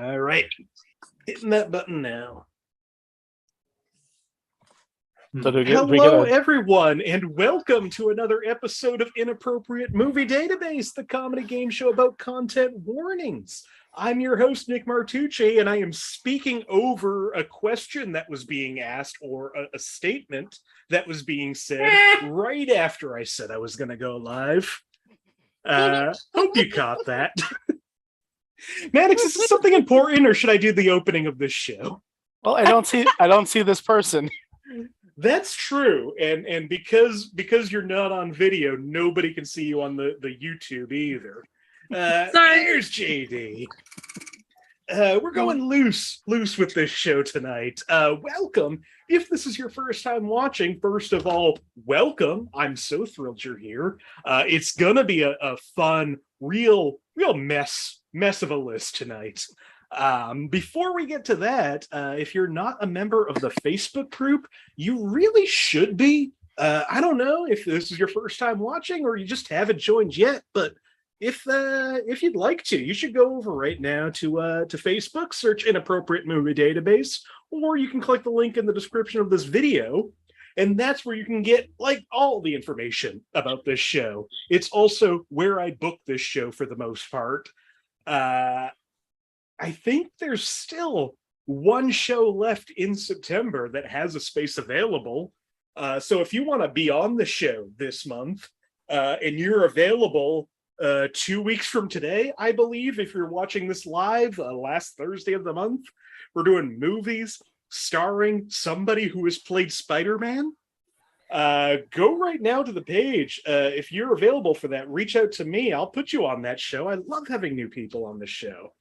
All right. Hitting that button now. So Hello, everyone, and welcome to another episode of Inappropriate Movie Database, the comedy game show about content warnings. I'm your host, Nick Martucci, and I am speaking over a question that was being asked or a statement that was being said right after I said I was going to go live. Hope you caught that. Manix, is this something important, or should I do the opening of this show? Well, I don't see this person. That's true, and because you're not on video, nobody can see you on the YouTube either. There's JD. We're going loose with this show tonight. Welcome. If this is your first time watching, first of all, welcome. I'm so thrilled you're here. It's gonna be a fun, real mess of a list tonight. Before we get to that, if you're not a member of the Facebook group, you really should be. I don't know if this is your first time watching or you just haven't joined yet, but if you'd like to, you should go over right now to Facebook, search Inappropriate Movie Database, or you can click the link in the description of this video, and that's where you can get like all the information about this show. It's also where I book this show for the most part. I think there's still one show left in September that has a space available. So if you want to be on the show this month and you're available 2 weeks from today, I believe, if you're watching this live, last Thursday of the month, we're doing movies starring somebody who has played Spider-Man. Go right now to the page. If you're available for that, reach out to me. I'll put you on that show. I love having new people on the show.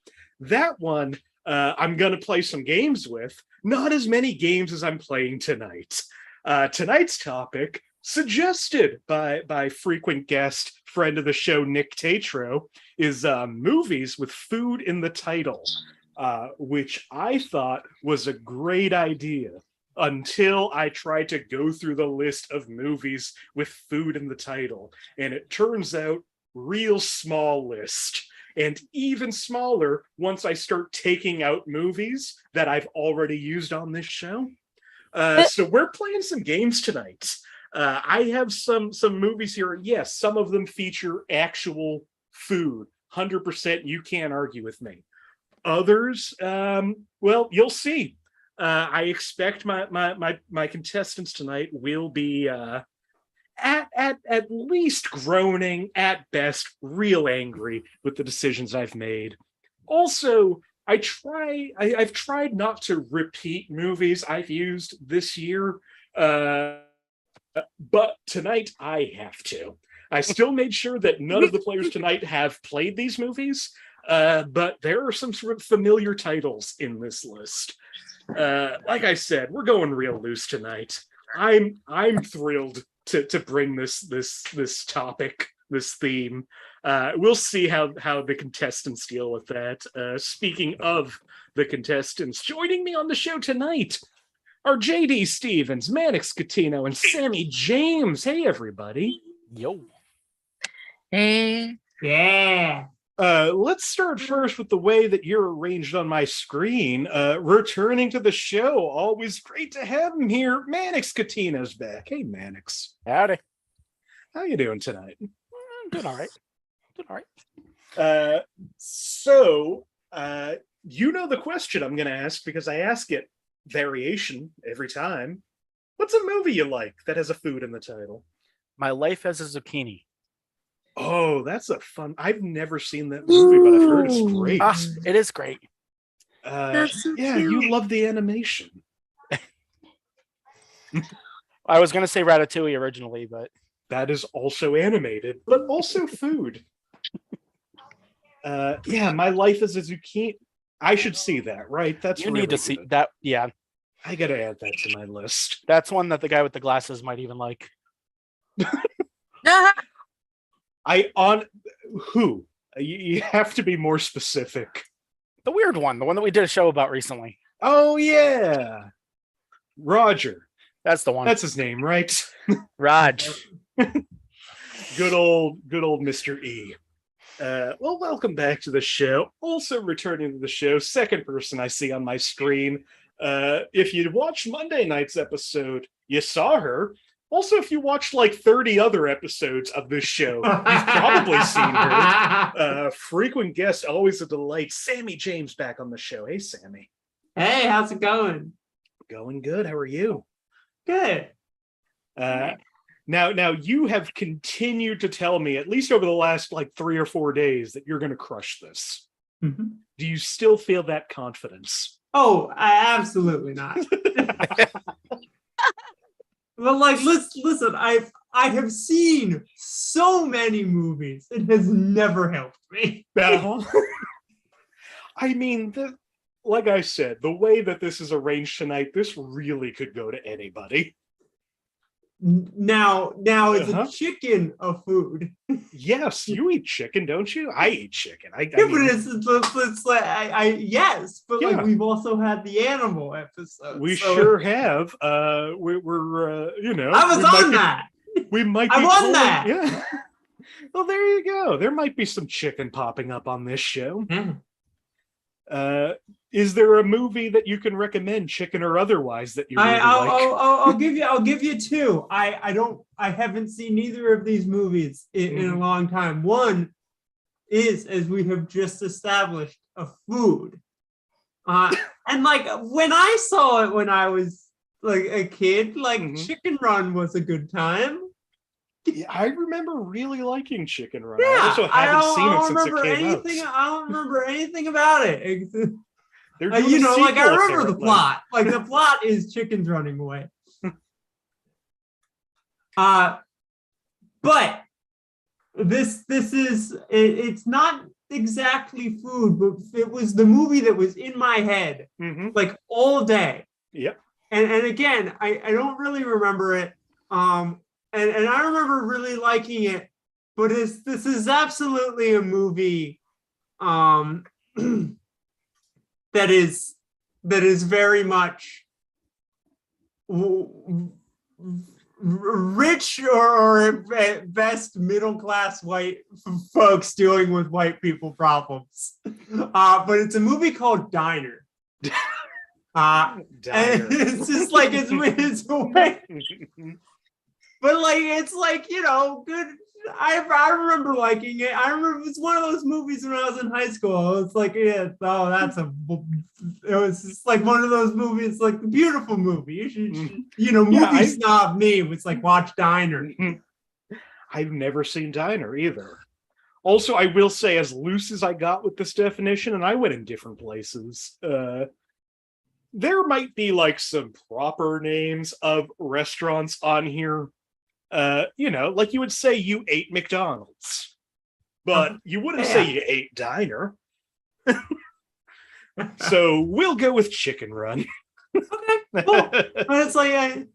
That one, I'm going to play some games with. Not as many games as I'm playing tonight. Tonight's topic, suggested by frequent guest, friend of the show, Nick Tatro, is movies with food in the title, which I thought was a great idea until I tried to go through the list of movies with food in the title. And it turns out, real small list. And even smaller once I start taking out movies that I've already used on this show. So we're playing some games tonight. I have some movies here. Yes, some of them feature actual food. 100%, you can't argue with me. Others, well, you'll see. I expect my contestants tonight will be at least groaning, at best real angry with the decisions I've made. Also, I've tried not to repeat movies I've used this year, but tonight I have to. I still made sure that none of the players tonight have played these movies, but there are some sort of familiar titles in this list. Like I said, we're going real loose tonight. I'm thrilled to bring this topic, this theme. We'll see how the contestants deal with that. Speaking of the contestants, joining me on the show tonight are JD Stephans, Manix Catino, and Sammie James. Hey, everybody. Yo. Hey. Yeah. Let's start first with the way that you're arranged on my screen. Returning to the show, always great to have him here. Manix Catino's back. Hey, Manix. Howdy. How you doing tonight? Doing all right. So, you know the question I'm going to ask because I ask it variation every time. What's a movie you like that has a food in the title? My Life as a Zucchini. Oh, that's a fun. I've never seen that movie, but I've heard it's great. It is great. That's so yeah, cute. you love the animation. I was going to say Ratatouille originally, but that is also animated, but also food. Yeah, My Life as a Zucchini. I should see that, right? That's you really need to good. see that. Yeah, I got to add that to my list. that's one that the guy with the glasses might even like. Who? You have to be more specific. The weird one, the one that we did a show about recently. Oh yeah, Roger. That's the one. That's his name, right? Raj. Good old Mr. E. Well, welcome back to the show. Also returning to the show, second person I see on my screen. If you watched Monday night's episode, you saw her. Also, if you watched like 30 other episodes of this show, you've probably seen her. Frequent guest, always a delight. Sammie James back on the show. Hey, Sammie. Hey, how's it going? Going good. How are you? Good. Now you have continued to tell me, at least over the last like 3 or 4 days, that you're going to crush this. Mm-hmm. Do you still feel that confidence? Oh, absolutely not. Well, like, listen, I have seen so many movies. It has never helped me. I mean, like I said, the way that this is arranged tonight, this really could go to anybody. Now is a chicken a food? Yes, you eat chicken, don't you? I eat chicken. I Yeah, mean, but it's like yes, but like we've also had the animal episode. We sure have. We're you know, I was on that. We might. I won that. Yeah. Well, there you go. There might be some chicken popping up on this show. Yeah. Is there a movie that you can recommend, chicken or otherwise, that you really like? I'll give you two. I haven't seen neither of these movies in a long time. One is, as we have just established, a food. And like when I saw it when I was like a kid, like Chicken Run was a good time. Yeah, I remember really liking Chicken Run. Yeah, I also haven't seen it since it came out. I don't remember anything about it. They're doing You know, a like I sequel, remember the apparently. plot. Like the plot is chickens running away. But this is it's not exactly food, but it was the movie that was in my head like all day. Yep. And again, I don't really remember it. And I remember really liking it, but this is absolutely a movie that is very much rich or at best middle-class white folks dealing with white people problems. But it's a movie called Diner. And it's just like it's way, but like it's like, you know, good. I remember liking it. I remember it's one of those movies when I was in high school. It's like, it was just like one of those movies, like the beautiful movie. You should, you know, movie snob me was like, watch Diner. I've never seen Diner either. Also, I will say, as loose as I got with this definition, and I went in different places, there might be like some proper names of restaurants on here. You know, like you would say you ate McDonald's, but you wouldn't say you ate Diner. So we'll go with Chicken Run. Okay, cool. But it's like,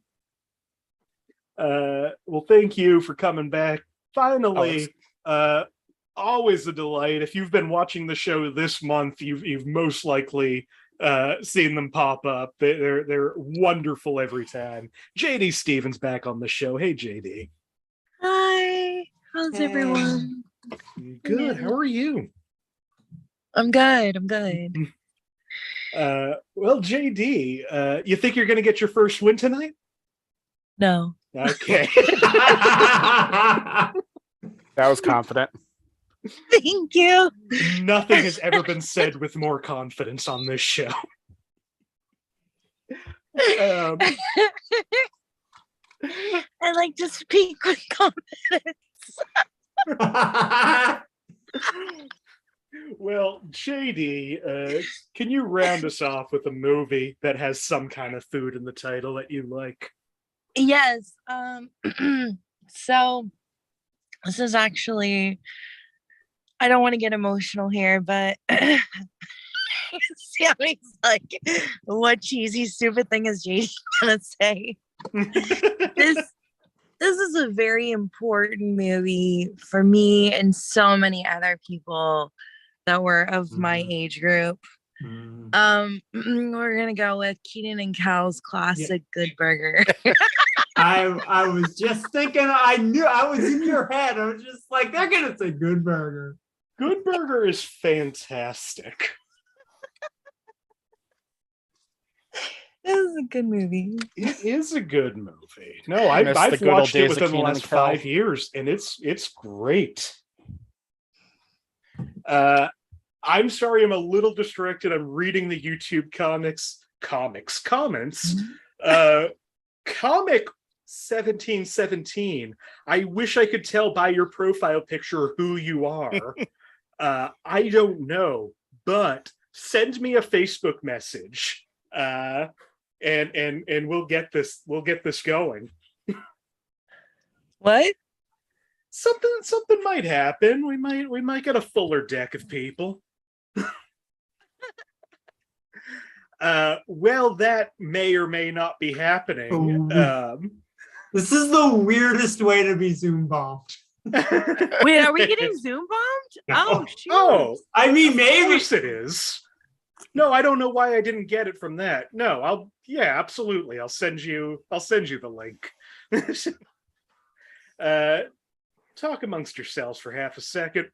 well, thank you for coming back. Finally, always a delight. If you've been watching the show this month, you've most likely seeing them pop up. They're wonderful every time. JD Stephans back on the show. Hey, JD. Hi. How's everyone? Good. How are you? I'm good. I'm good. Well, JD, you think you're going to get your first win tonight? No. Okay. That was confident. Thank you. Nothing has ever been said with more confidence on this show. I like to speak with confidence. Well, JD, can you round us off with a movie that has some kind of food in the title that you like? Yes. So this is actually, I don't want to get emotional here, but Sammy's like, what cheesy, stupid thing is JD gonna say? This is a very important movie for me and so many other people that were of my age group. We're gonna go with Keenan and Cal's classic Good Burger. I was just thinking, I knew I was in your head. I was just like, they're gonna say Good Burger. Good Burger is fantastic. This is a good movie. It is a good movie. No, miss the I've good old watched it days of within the Kenan last and Kel. 5 years, and it's great. I'm sorry, I'm a little distracted. I'm reading the YouTube comments. Comic 1717. I wish I could tell by your profile picture who you are. I don't know, but send me a Facebook message. And we'll get this going. What? Something might happen. We might get a fuller deck of people. Well, that may or may not be happening. This is the weirdest way to be Zoom bombed. Wait, are we getting Zoom bombed? Oh, shoot. Oh, I mean, of maybe. course it is. No, I don't know why I didn't get it from that. No, absolutely. I'll send you the link. Talk amongst yourselves for half a second.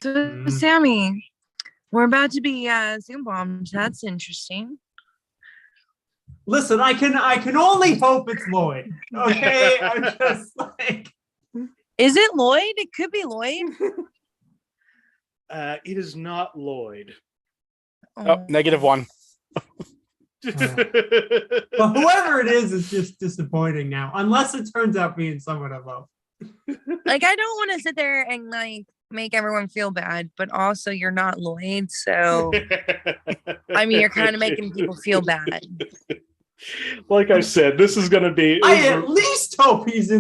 So, Sammie, we're about to be Zoom bombed. That's interesting. Listen, I can only hope it's Lloyd. Okay, I'm just like. Is it Lloyd? It could be Lloyd. It is not Lloyd. Oh, -1. But whoever it is just disappointing now, unless it turns out being someone I love. Like, I don't want to sit there and like make everyone feel bad, but also you're not Lloyd, so I mean, you're kind of making people feel bad. Like I said, this is going to be. I at least hope he's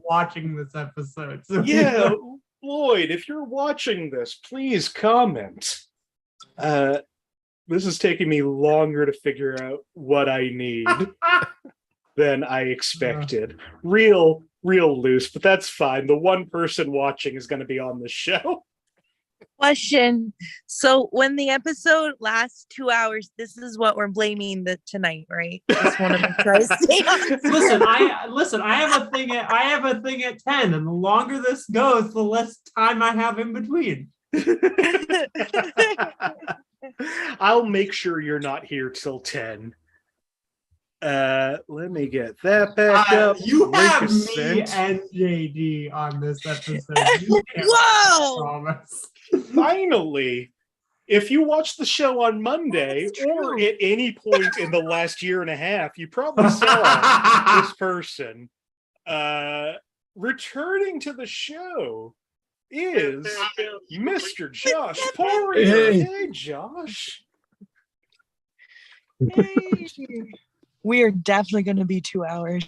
watching this episode. So Yeah, Lloyd, if you're watching this, please comment. This is taking me longer to figure out what I need than I expected. Real loose, but that's fine. The one person watching is going to be on the show. Question. So when the episode lasts 2 hours, this is what we're blaming tonight, right? Just want to make sure I stay on. Listen, I have a thing at 10, and the longer this goes, the less time I have in between. I'll make sure you're not here till 10. Let me get that back up. You have me sent. and JD on this episode. Whoa! Promise. Finally, if you watch the show on Monday or at any point in the last year and a half, you probably saw this person. Returning to the show is Mr. Josh Poirier. Hey, Josh. We are definitely going to be 2 hours.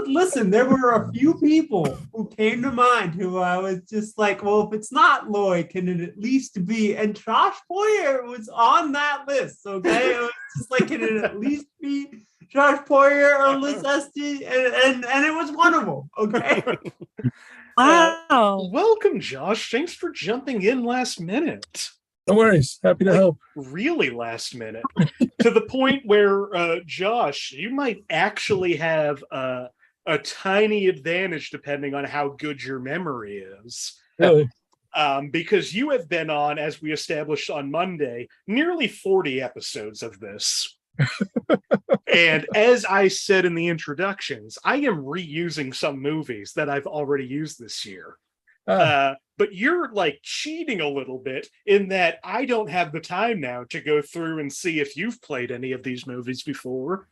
Listen, there were a few people who came to mind who I was just like, well, if it's not Lloyd, can it at least be? And Josh Poirier was on that list, okay? It was just like, can it at least be Josh Poirier or Liz Esty? And it was one of them, okay? Wow. Welcome, Josh. Thanks for jumping in last minute. No worries. Happy to help. Really last minute. To the point where, Josh, you might actually have a tiny advantage depending on how good your memory is. Really? Because you have been on, as we established on Monday, nearly 40 episodes of this. And as I said in the introductions, I am reusing some movies that I've already used this year. But you're like cheating a little bit in that I don't have the time now to go through and see if you've played any of these movies before.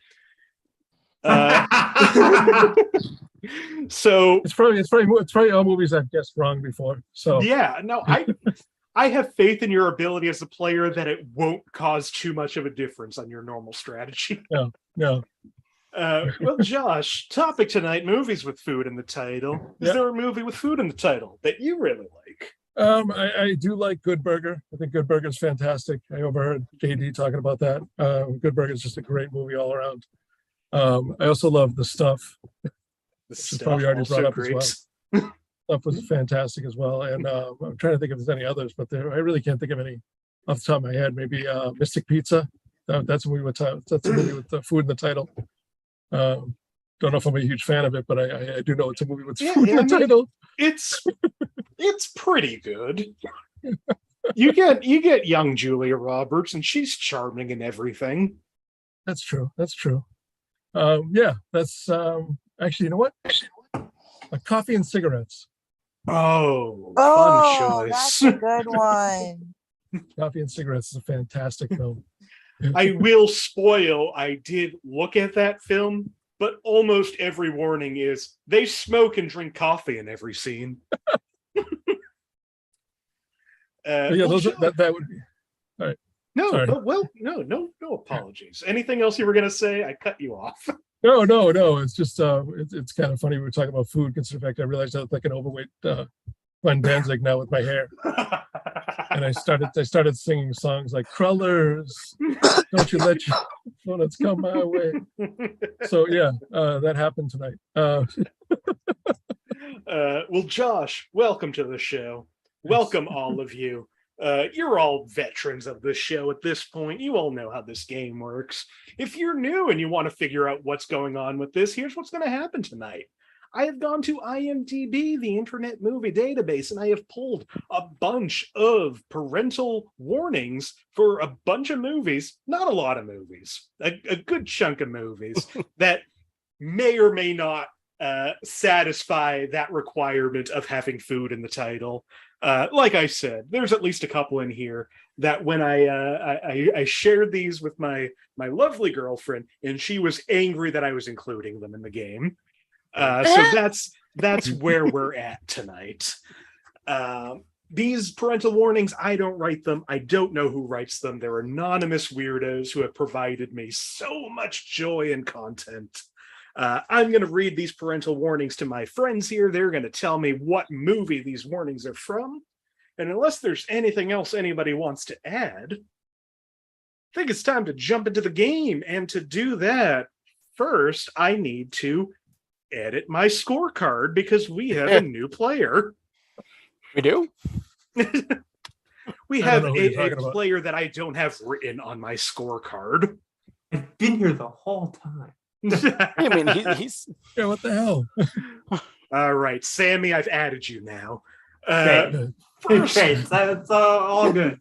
So It's probably all movies I've guessed wrong before. So yeah, no, I have faith in your ability as a player that it won't cause too much of a difference on your normal strategy. no. Well, Josh, topic tonight, movies with food in the title. Is there a movie with food in the title that you really like? I do like Good Burger. I think Good Burger is fantastic. I overheard JD talking about that. Good Burger is just a great movie all around. I also love The Stuff. The Stuff probably already brought up great. as well. Stuff was fantastic as well. And I'm trying to think if there's any others, but I really can't think of any off the top of my head. Maybe Mystic Pizza. That's a movie with the food in the title. don't know if I'm a huge fan of it, but I do know it's a movie with Yeah, food in the title. It's pretty good. You get young Julia Roberts, and she's charming and everything. That's true. That's true. Yeah, that's actually, you know what? A Coffee and Cigarettes. Oh, Oh, fun that's choice. a good one. Coffee and Cigarettes is a fantastic film. I will spoil, I did look at that film, but almost every warning is they smoke and drink coffee in every scene. But yeah, that would be. All right. No, Sorry. but no apologies. Anything else you were gonna say? I cut you off. No. It's just it's kind of funny. We were talking about food. Consider the fact I realized I look like an overweight Glenn Danzig now with my hair. And I started singing songs like "Crullers," "Don't You Let Your Donuts Come My Way." So yeah, that happened tonight. Well, Josh, welcome to the show. Welcome, all of you. You're all veterans of this show at this point. You all know how this game works. If you're new and you want to figure out what's going on with this, here's what's going to happen tonight. I have gone to IMDb, the Internet Movie Database, and I have pulled a bunch of parental warnings for a bunch of movies, not a lot of movies, a good chunk of movies that may or may not satisfy that requirement of having food in the title. Like I said, there's at least a couple in here that when I shared these with my lovely girlfriend, and she was angry that I was including them in the game. So that's where we're at tonight. These parental warnings, I don't write them. I don't know who writes them. They're anonymous weirdos who have provided me so much joy and content. I'm going to read these parental warnings to my friends here. They're going to tell me what movie these warnings are from. And unless there's anything else anybody wants to add, I think it's time to jump into the game. And to do that, first, I need to edit my scorecard because we have a new player. We do? We have a player that I don't have written on my scorecard. I've been here the whole time. I mean, he's Yeah, what the hell? All right, Sammie, I've added you now. First, that's all good.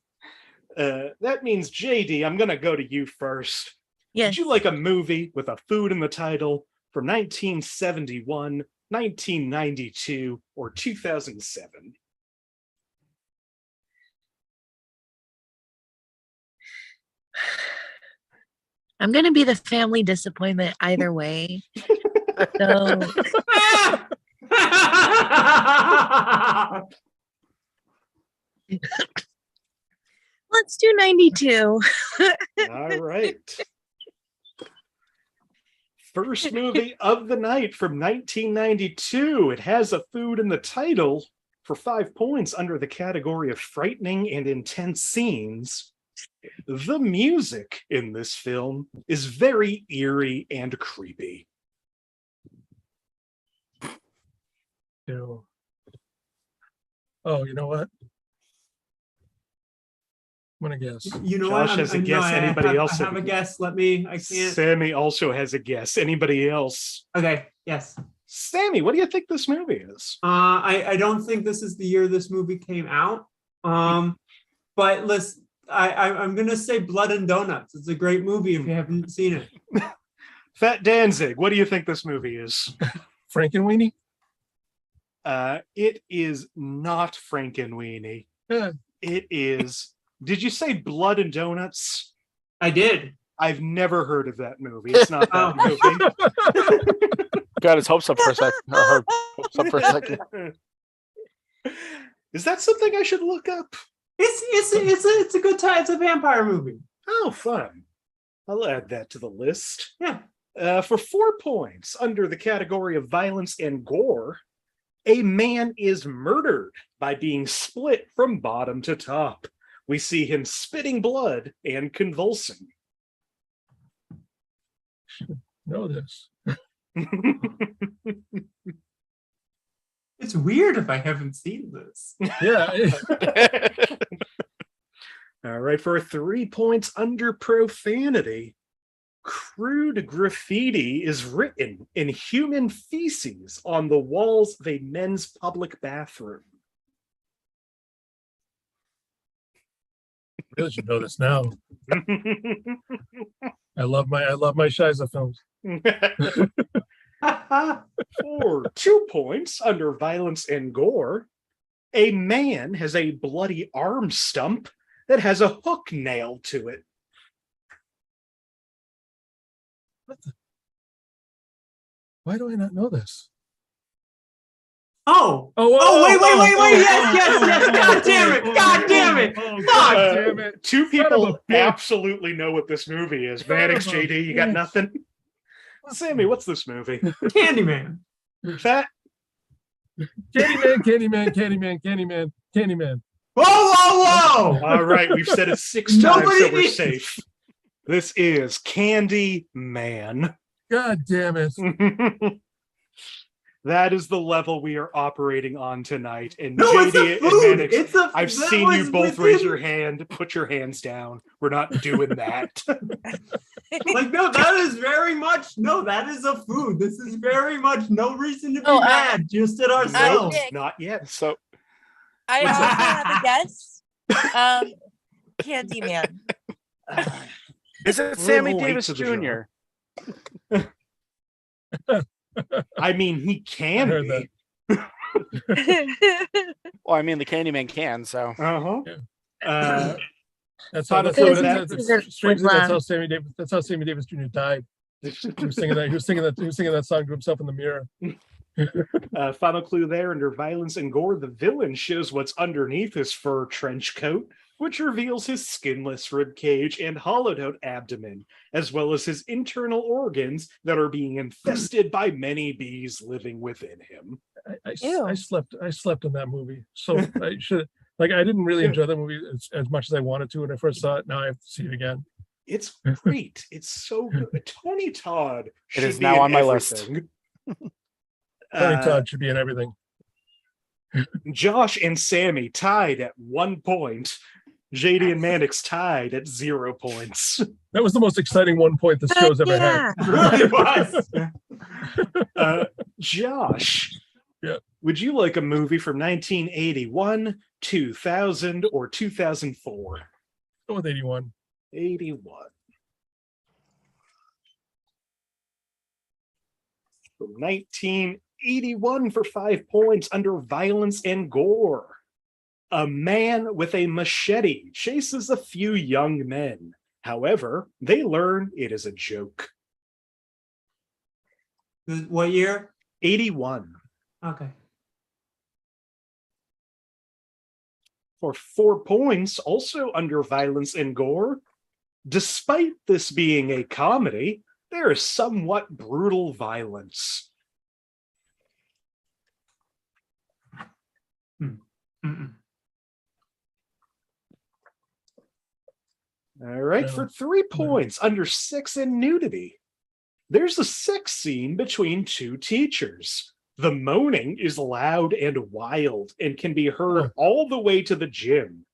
That means JD, I'm going to go to you first. Yes. Would you like a movie with a food in the title from 1971, 1992, or 2007? I'm going to be the family disappointment either way. So let's do 92. All right. First movie of the night from 1992. It has a food in the title for 5 points under the category of frightening and intense scenes. The music in this film is very eerie and creepy. Oh, you know what? I'm gonna guess. You know Josh what? has a guess. Anybody else? I have a guess. I can't. Sammie also has a guess. Anybody else? Okay. Yes. Sammie, what do you think this movie is? I don't think this is the year this movie came out. But listen, I'm gonna say Blood and Donuts. It's a great movie if you haven't seen it. Fat Danzig, what do you think this movie is? Frankenweenie? It is not Frankenweenie. Yeah. It is. Did you say Blood and Donuts? I did. I've never heard of that movie. It's not that movie. got his hopes up for a second. Or her hopes up for a second. Is that something I should look up? It's a good time. It's a vampire movie. Oh, fun. I'll add that to the list. Yeah. For 4 points under the category of violence and gore, a man is murdered by being split from bottom to top. We see him spitting blood and convulsing. Should know this. It's weird if I haven't seen this. Yeah. All right, for 3 points under profanity, Crude graffiti is written in human feces on the walls of a men's public bathroom. Really should know this now. I love my Shiza films. For 2 points under violence and gore, a man has a bloody arm stump that has a hook nailed to it. Why do I not know this? Oh, wait. Yes. God damn it. God damn it. Fuck. Damn it. Two Son of a people bitch. absolutely know what this movie is. Son Manix, of a JD, you got bitch. nothing? Sammie, what's this movie? Candyman. Fat? Candyman. Whoa. All right, we've said it 6 times, Nobody so we're needs- safe. This is Candy Man. God damn it. That is the level we are operating on tonight. And No, it's JD a and food. Manix, It's a. I've that seen you was both within- raise your hand. Put your hands down. We're not doing that. Like, no, that is very much. No, that is a food. This is very much no reason to be Oh, mad. Just at No, ourselves. Nick. not yet. So I What's also that? have a guess. Candyman. is it Sammy Little late Davis to the Jr.? I mean, he can I heard be. Well, I mean, the Candyman can. So Uh-huh. Yeah. That's how Final that's, clue how, to that's, that? that's, strangely, that's how Sammy Davis Jr. died. He was singing that song to himself in the mirror. Final clue there under violence and gore. The villain shows what's underneath his fur trench coat, which reveals his skinless rib cage and hollowed out abdomen, as well as his internal organs that are being infested by many bees living within him. I slept in that movie, so I should I didn't really enjoy that movie as much as I wanted to when I first saw it. Now I have to see it again. It's great. It's so good. Tony Todd should is be now in on my list. everything. Tony Todd should be in everything. Josh and Sammie tied at 1 point. JD and Manix tied at 0 points. That was the most exciting 1 point this show's ever had. It really was. Josh, Yeah. would you like a movie from 1981, 2000, or 2004? Go with 81. 81. From 1981 for 5 points under violence and gore. A man with a machete chases a few young men. However, they learn it is a joke. What year? 81. Okay. For 4 points, also under violence and gore. Despite this being a comedy, there is somewhat brutal violence. Mm-mm. All right, No. for 3 points, under sex and nudity. There's a sex scene between two teachers. The moaning is loud and wild and can be heard Oh. all the way to the gym.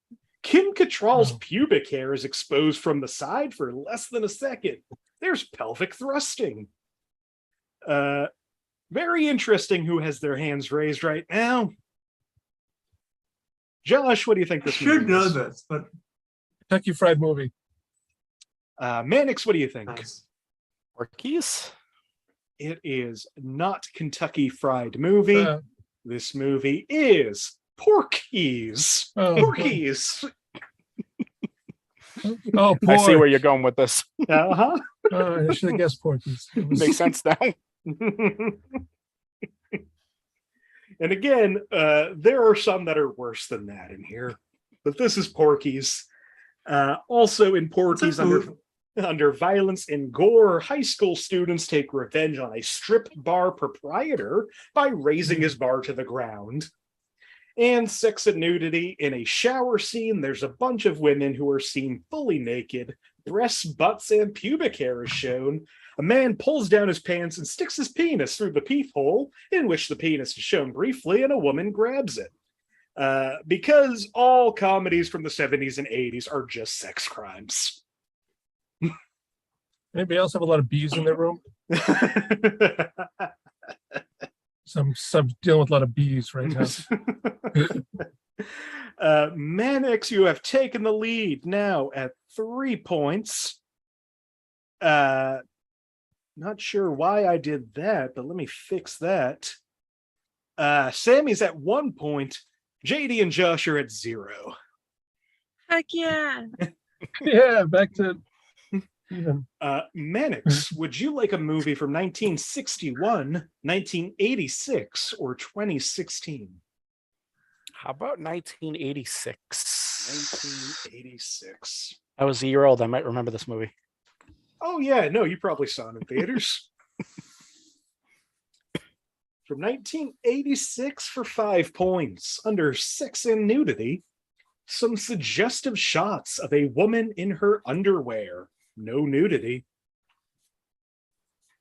Kim Cattrall's Oh. pubic hair is exposed from the side for less than a second. There's pelvic thrusting. Very interesting who has their hands raised right now. Josh, what do you think I this should movie know is? this, but Kentucky Fried Movie. Manix, what do you think? nice. Porkies? It is not Kentucky Fried Movie. Uh, This movie is Porky's. oh, Porky's. oh, I see boy. where you're going with this. Uh-huh. I should have guessed Porky's. It was- Makes sense now. And again, there are some that are worse than that in here, but this is Porky's. Also in Porky's, under violence and gore, high school students take revenge on a strip bar proprietor by raising his bar to the ground. And sex and nudity, in a shower scene, there's a bunch of women who are seen fully naked. Breasts, butts, and pubic hair is shown. A man pulls down his pants and sticks his penis through the peephole, in which the penis is shown briefly, and a woman grabs it. Because all comedies from the 70s and 80s are just sex crimes. Anybody else have a lot of bees in their room? Some dealing with a lot of bees right now. Manix, you have taken the lead now at 3 points. Not sure why I did that, but let me fix that. Sammie's at 1 point. JD and Josh are at 0. Heck yeah. Yeah, back to even. Manix, would you like a movie from 1961, 1986, or 2016? How about 1986? 1986. I was a year old. I might remember this movie. Oh, yeah, no, you probably saw it in theaters. From 1986 for 5 points, under sex and nudity, some suggestive shots of a woman in her underwear. No nudity.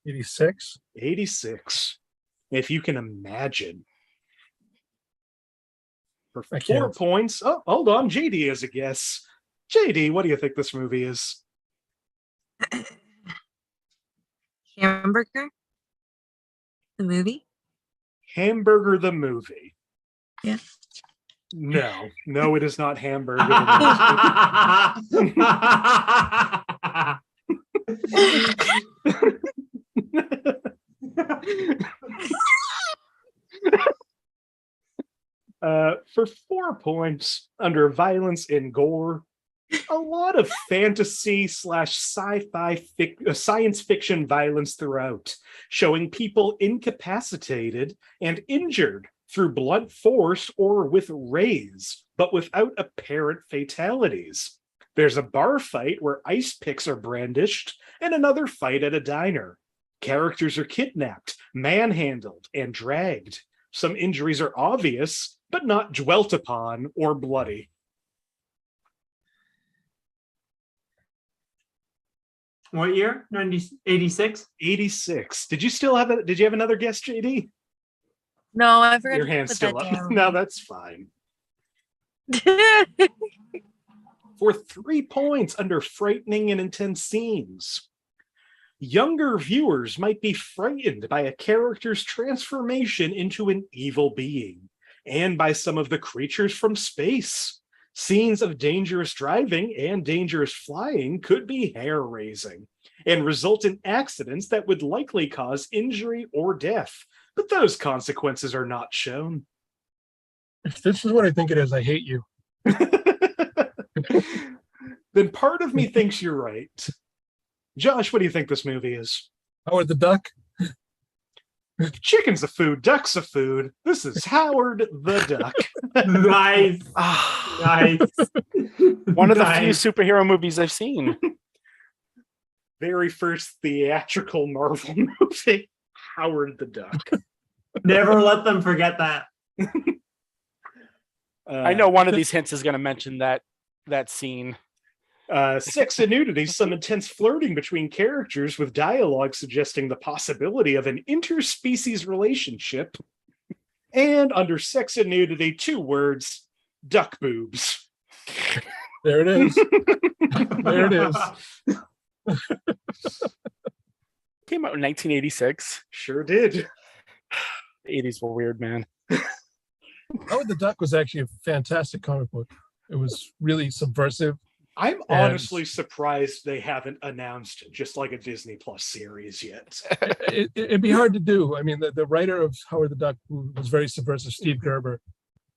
86. 86. If you can imagine. For I 4 can't. points. Oh, hold on. JD has a guess. JD, what do you think this movie is? Hamburger? The movie? Hamburger the movie. Yeah. No, it is not Hamburger the movie. For 4 points, under violence and gore, a lot of fantasy / sci-fi science fiction violence throughout, showing people incapacitated and injured through blunt force or with rays, but without apparent fatalities. There's a bar fight where ice picks are brandished, and another fight at a diner. Characters are kidnapped, manhandled, and dragged. Some injuries are obvious, but not dwelt upon or bloody. What year? 86? 86. Did you have another guess, JD? No, I forgot Your to hand's put still that up. down. No, that's fine. For 3 points, under frightening and intense scenes. Younger viewers might be frightened by a character's transformation into an evil being, and by some of the creatures from space. Scenes of dangerous driving and dangerous flying could be hair-raising and result in accidents that would likely cause injury or death, but those consequences are not shown. If this is what I think it is, I hate you. Then part of me thinks you're right. Josh, what do you think this movie is? Howard the Duck. Chicken's a food, duck's a food. This is Howard the Duck. Nice. Nice. One of the Nice. few superhero movies I've seen. Very first theatrical Marvel movie, Howard the Duck. Never let them forget that. I know one of these hints is going to mention that scene. Sex and nudity, some intense flirting between characters with dialogue suggesting the possibility of an interspecies relationship. And under sex and nudity, 2 words, duck boobs. There it is. There it is. Came out in 1986. Sure did. The 80s were weird, man. Howard the Duck was actually a fantastic comic book. It was really subversive. I'm honestly surprised they haven't announced just like a Disney Plus series yet. It'd be hard to do. I mean, the writer of Howard the Duck, who was very subversive, Steve Gerber,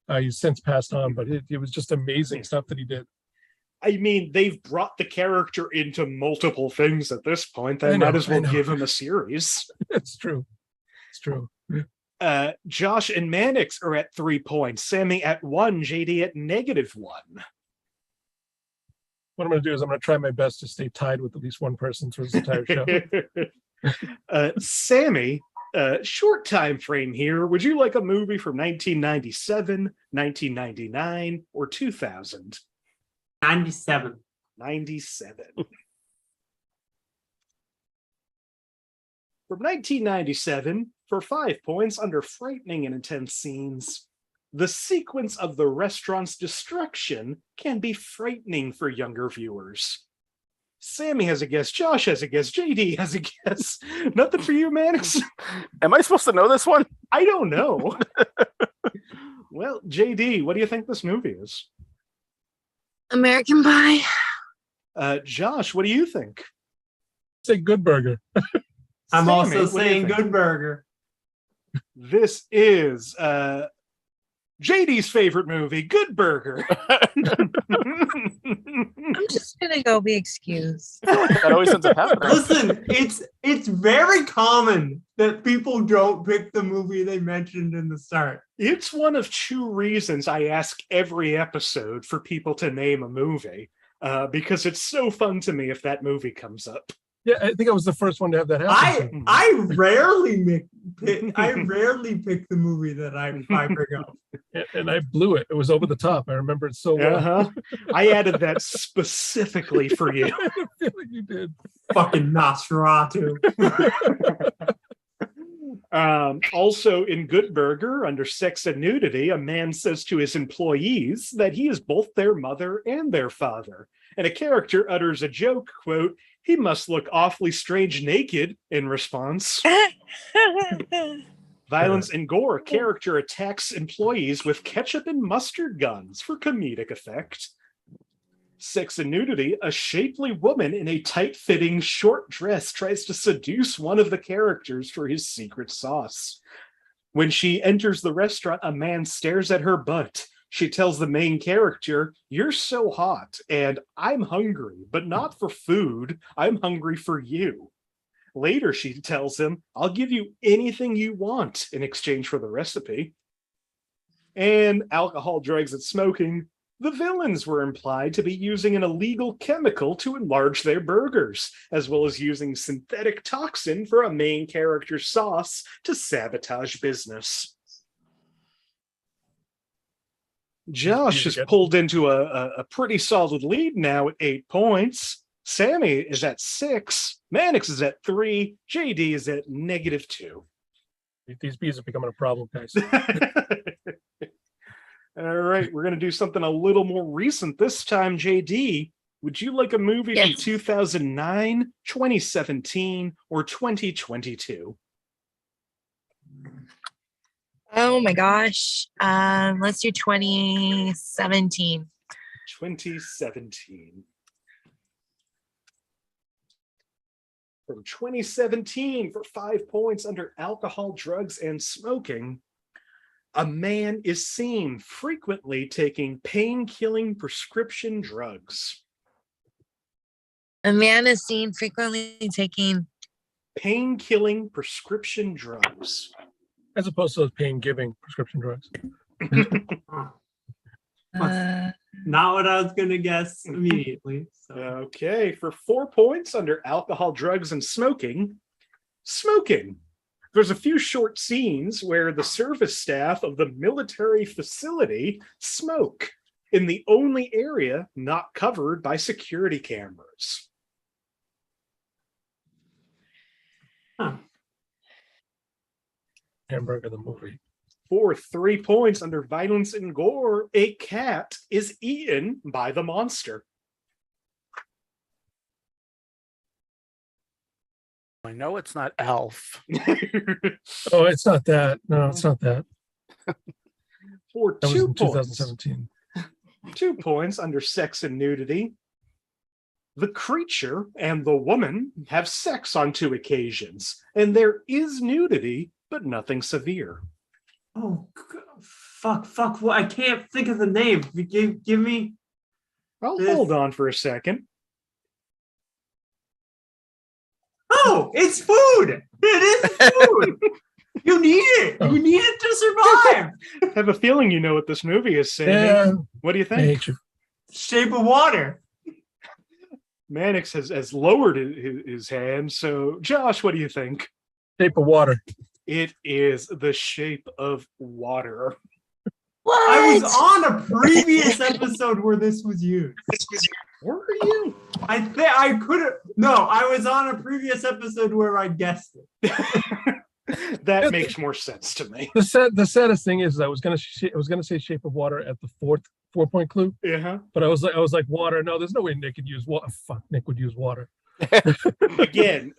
he's since passed on, but it was just amazing stuff that he did. I mean, they've brought the character into multiple things at this point. They might as well give him a series. It's true. It's true. Josh and Manix are at 3 points. Sammie at 1, JD at -1. What I'm going to do is I'm going to try my best to stay tied with at least one person through this entire show. Sammie, short time frame here. Would you like a movie from 1997, 1999, or 2000? 97. 97. From 1997, for 5 points under frightening and intense scenes, the sequence of the restaurant's destruction can be frightening for younger viewers. Sammie has a guess. Josh has a guess. JD has a guess. Nothing for you, Manix? Am I supposed to know this one? I don't know. Well, JD, what do you think this movie is? American Pie. Josh, what do you think? Say Good Burger. I'm Sammie, also what do you saying think? Good Burger. This is JD's favorite movie, Good Burger. I'm just gonna go be excused. That always ends up happening. Listen, it's very common that people don't pick the movie they mentioned in the start. It's one of two reasons I ask every episode for people to name a movie, because it's so fun to me if that movie comes up. Yeah, I think I was the first one to have that happen. I rarely pick the movie that I bring up. And I blew it. It was over the top. I remember it so well. Uh-huh. I added that specifically for you. I feel like you did. Fucking Nosferatu. Also in Good Burger, under sex and nudity, a man says to his employees that he is both their mother and their father. And a character utters a joke, quote, "He must look awfully strange naked," in response. Violence and gore, a character attacks employees with ketchup and mustard guns for comedic effect. Sex and nudity, a shapely woman in a tight-fitting short dress tries to seduce one of the characters for his secret sauce. When she enters the restaurant, a man stares at her butt. She tells the main character, "You're so hot, and I'm hungry, but not for food. I'm hungry for you." Later, she tells him, "I'll give you anything you want in exchange for the recipe." And alcohol, drugs, and smoking. The villains were implied to be using an illegal chemical to enlarge their burgers, as well as using synthetic toxin for a main character's sauce to sabotage business. Josh has pulled into a pretty solid lead now at 8 points. Sammie is at 6. Manix is at 3. JD is at -2. These bees are becoming a problem, guys. All right, we're going to do something a little more recent this time. JD, would you like a movie from 2009, 2017, or 2022? Oh my gosh. Let's do 2017. 2017. From 2017 for 5 points under alcohol, drugs, and smoking. A man is seen frequently taking pain-killing prescription drugs. A man is seen frequently taking Pain-killing prescription drugs. As opposed to those pain-giving prescription drugs. Not what I was going to guess immediately. So. Okay, for 4 points under alcohol, drugs, and smoking. Smoking. There's a few short scenes where the service staff of the military facility smoke in the only area not covered by security cameras. Huh. Hamburger the movie. For 3 points under violence and gore, a cat is eaten by the monster. I know it's not Elf. Oh, it's not that. No, it's not that. For That was 2 in points. 2017. 2 points under sex and nudity. The creature and the woman have sex on 2 occasions, and there is nudity, but nothing severe. Oh, fuck. Well, I can't think of the name. Give me. I'll This- hold on for a second. Oh, it's food. It is food. You need it. You need it to survive. I have a feeling you know what this movie is saying. Yeah, What do you I think? hate you. Shape of Water. Manix has lowered his hand. So, Josh, what do you think? Shape of Water. It is The Shape of Water. what? I was on a previous episode where this was used. Where are you? I think I could have. No, I was on a previous episode where I guessed it. That makes more sense to me. The saddest thing is I was gonna say Shape of Water at the 4th 4-point clue. Yeah. But I was like water. No, there's no way Nick could use water. Fuck, Nick would use water. Again,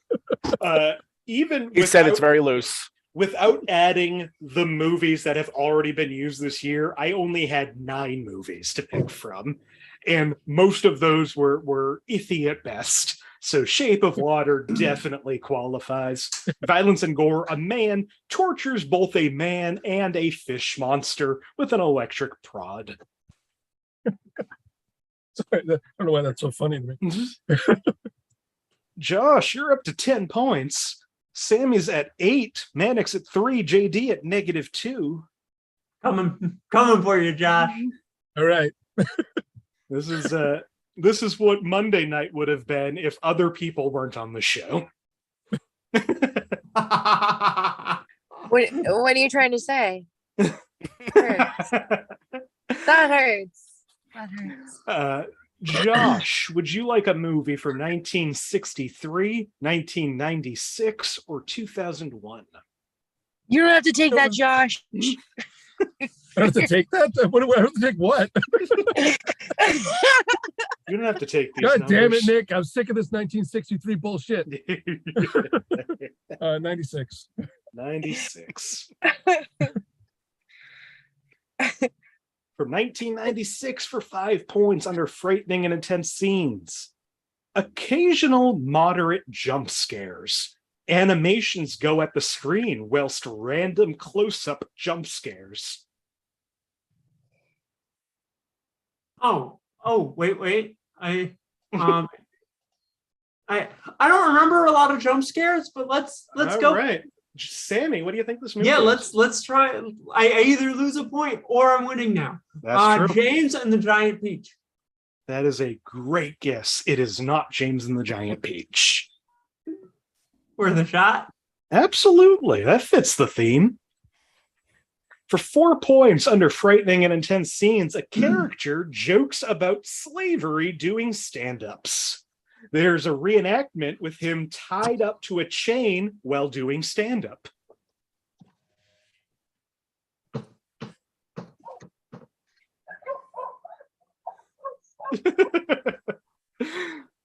even He said it's very loose. without adding the movies that have already been used this year, I only had 9 movies to pick from, and most of those were iffy at best. So Shape of Water definitely qualifies. Violence and gore, a man tortures both a man and a fish monster with an electric prod. Sorry, I don't know why that's so funny to me. Josh, you're up to 10 points. Sammie's at 8, Manix at 3, JD at -2. Coming for you, Josh. All right. This is what Monday night would have been if other people weren't on the show. What are you trying to say? Hurts. That hurts. That hurts. Josh, would you like a movie from 1963, 1996, or 2001? You don't have to take that, Josh. I have to take that? What do I have to take? What? You don't have to take these God damn it, numbers. Nick. I'm sick of this 1963 bullshit. 96. 96. From 1996 for 5 points under frightening and intense scenes. Occasional moderate jump scares. Animations go at the screen whilst random close-up jump scares. Oh, wait. I don't remember a lot of jump scares, but let's All go. right. Sammie, what do you think this movie Yeah, is? let's try. I either lose a point or I'm winning now. That's true. James and the Giant Peach. That is a great guess. It is not James and the Giant Peach. Worth a shot. Absolutely. That fits the theme. For 4 points under frightening and intense scenes, a character jokes about slavery doing stand-ups. There's a reenactment with him tied up to a chain while doing stand-up.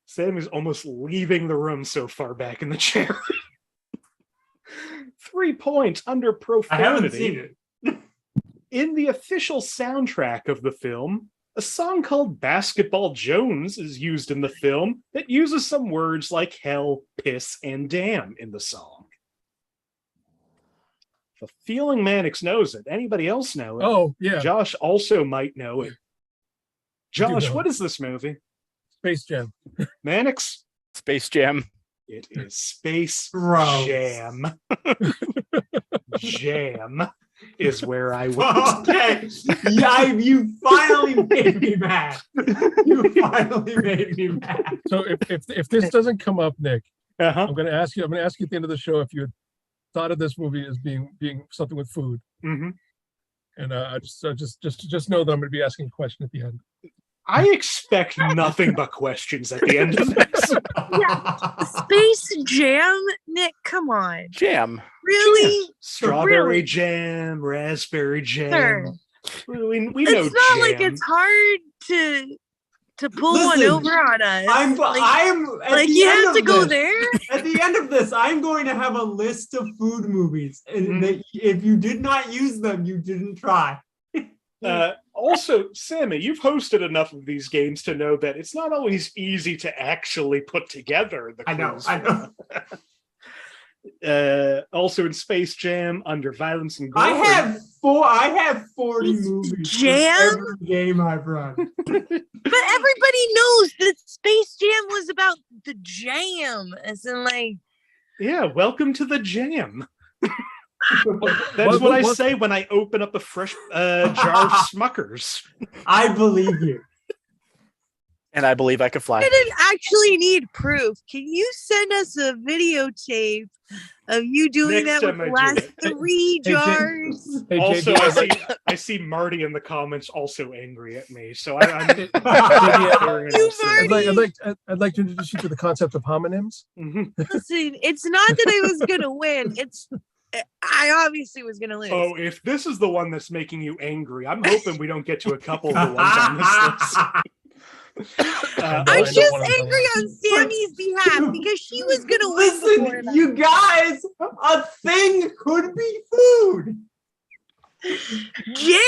Sammie's almost leaving the room so far back in the chair. 3 points under I profanity. haven't seen it. In the official soundtrack of the film, a song called Basketball Jones is used in the film that uses some words like hell, piss, and damn in the song. The feeling Manix knows it. Anybody else know it? Oh, yeah. Josh also might know it. Josh, know what it. is this movie? Space Jam. Manix? Space Jam. It is Space Gross. Jam. Jam is where I went. Okay. Yeah, you finally made me mad. You finally made me mad. So if this doesn't come up, Nick, Uh-huh. I'm gonna ask you at the end of the show if you had thought of this movie as being something with food. Mm-hmm. And I just know that I'm gonna be asking a question at the end. I expect nothing but questions at the end of this. Space Jam? Nick, come on. Jam. Really? Strawberry Really? jam, raspberry jam. Sure. We know It's not like jam. it's hard to pull one Listen, over on us. I'm at like the you end have to of go this- there. At the end of this, I'm going to have a list of food movies, and Mhm. that if you did not use them, you didn't try. Also, Sammie, you've hosted enough of these games to know that it's not always easy to actually put together the I know. clues. Also in Space Jam, under violence and gore. I have 40 It's movies. Jam? For every game I've run. But everybody knows that Space Jam was about the jam. As in, like, Yeah, welcome to the jam. That's what I say when I open up a fresh jar of Smuckers. I believe you. And I believe I could I fly. didn't actually need proof. Can you send us a videotape of you doing Next that time with I the do last it. 3 Hey, Jay- jars? Hey, Also, JD, I see Marty in the comments also angry at me. So I'm You, Marty. I'd like to introduce you to the concept of homonyms. Mhm. Listen, it's not that I was gonna win. It's I obviously was gonna lose. Oh, if this is the one that's making you angry, I'm hoping we don't get to a couple of the ones on this list. I'm I just don't wanna know. angry on Sammie's behalf because she was gonna win before Listen, that. you guys, a thing could be food. Jam,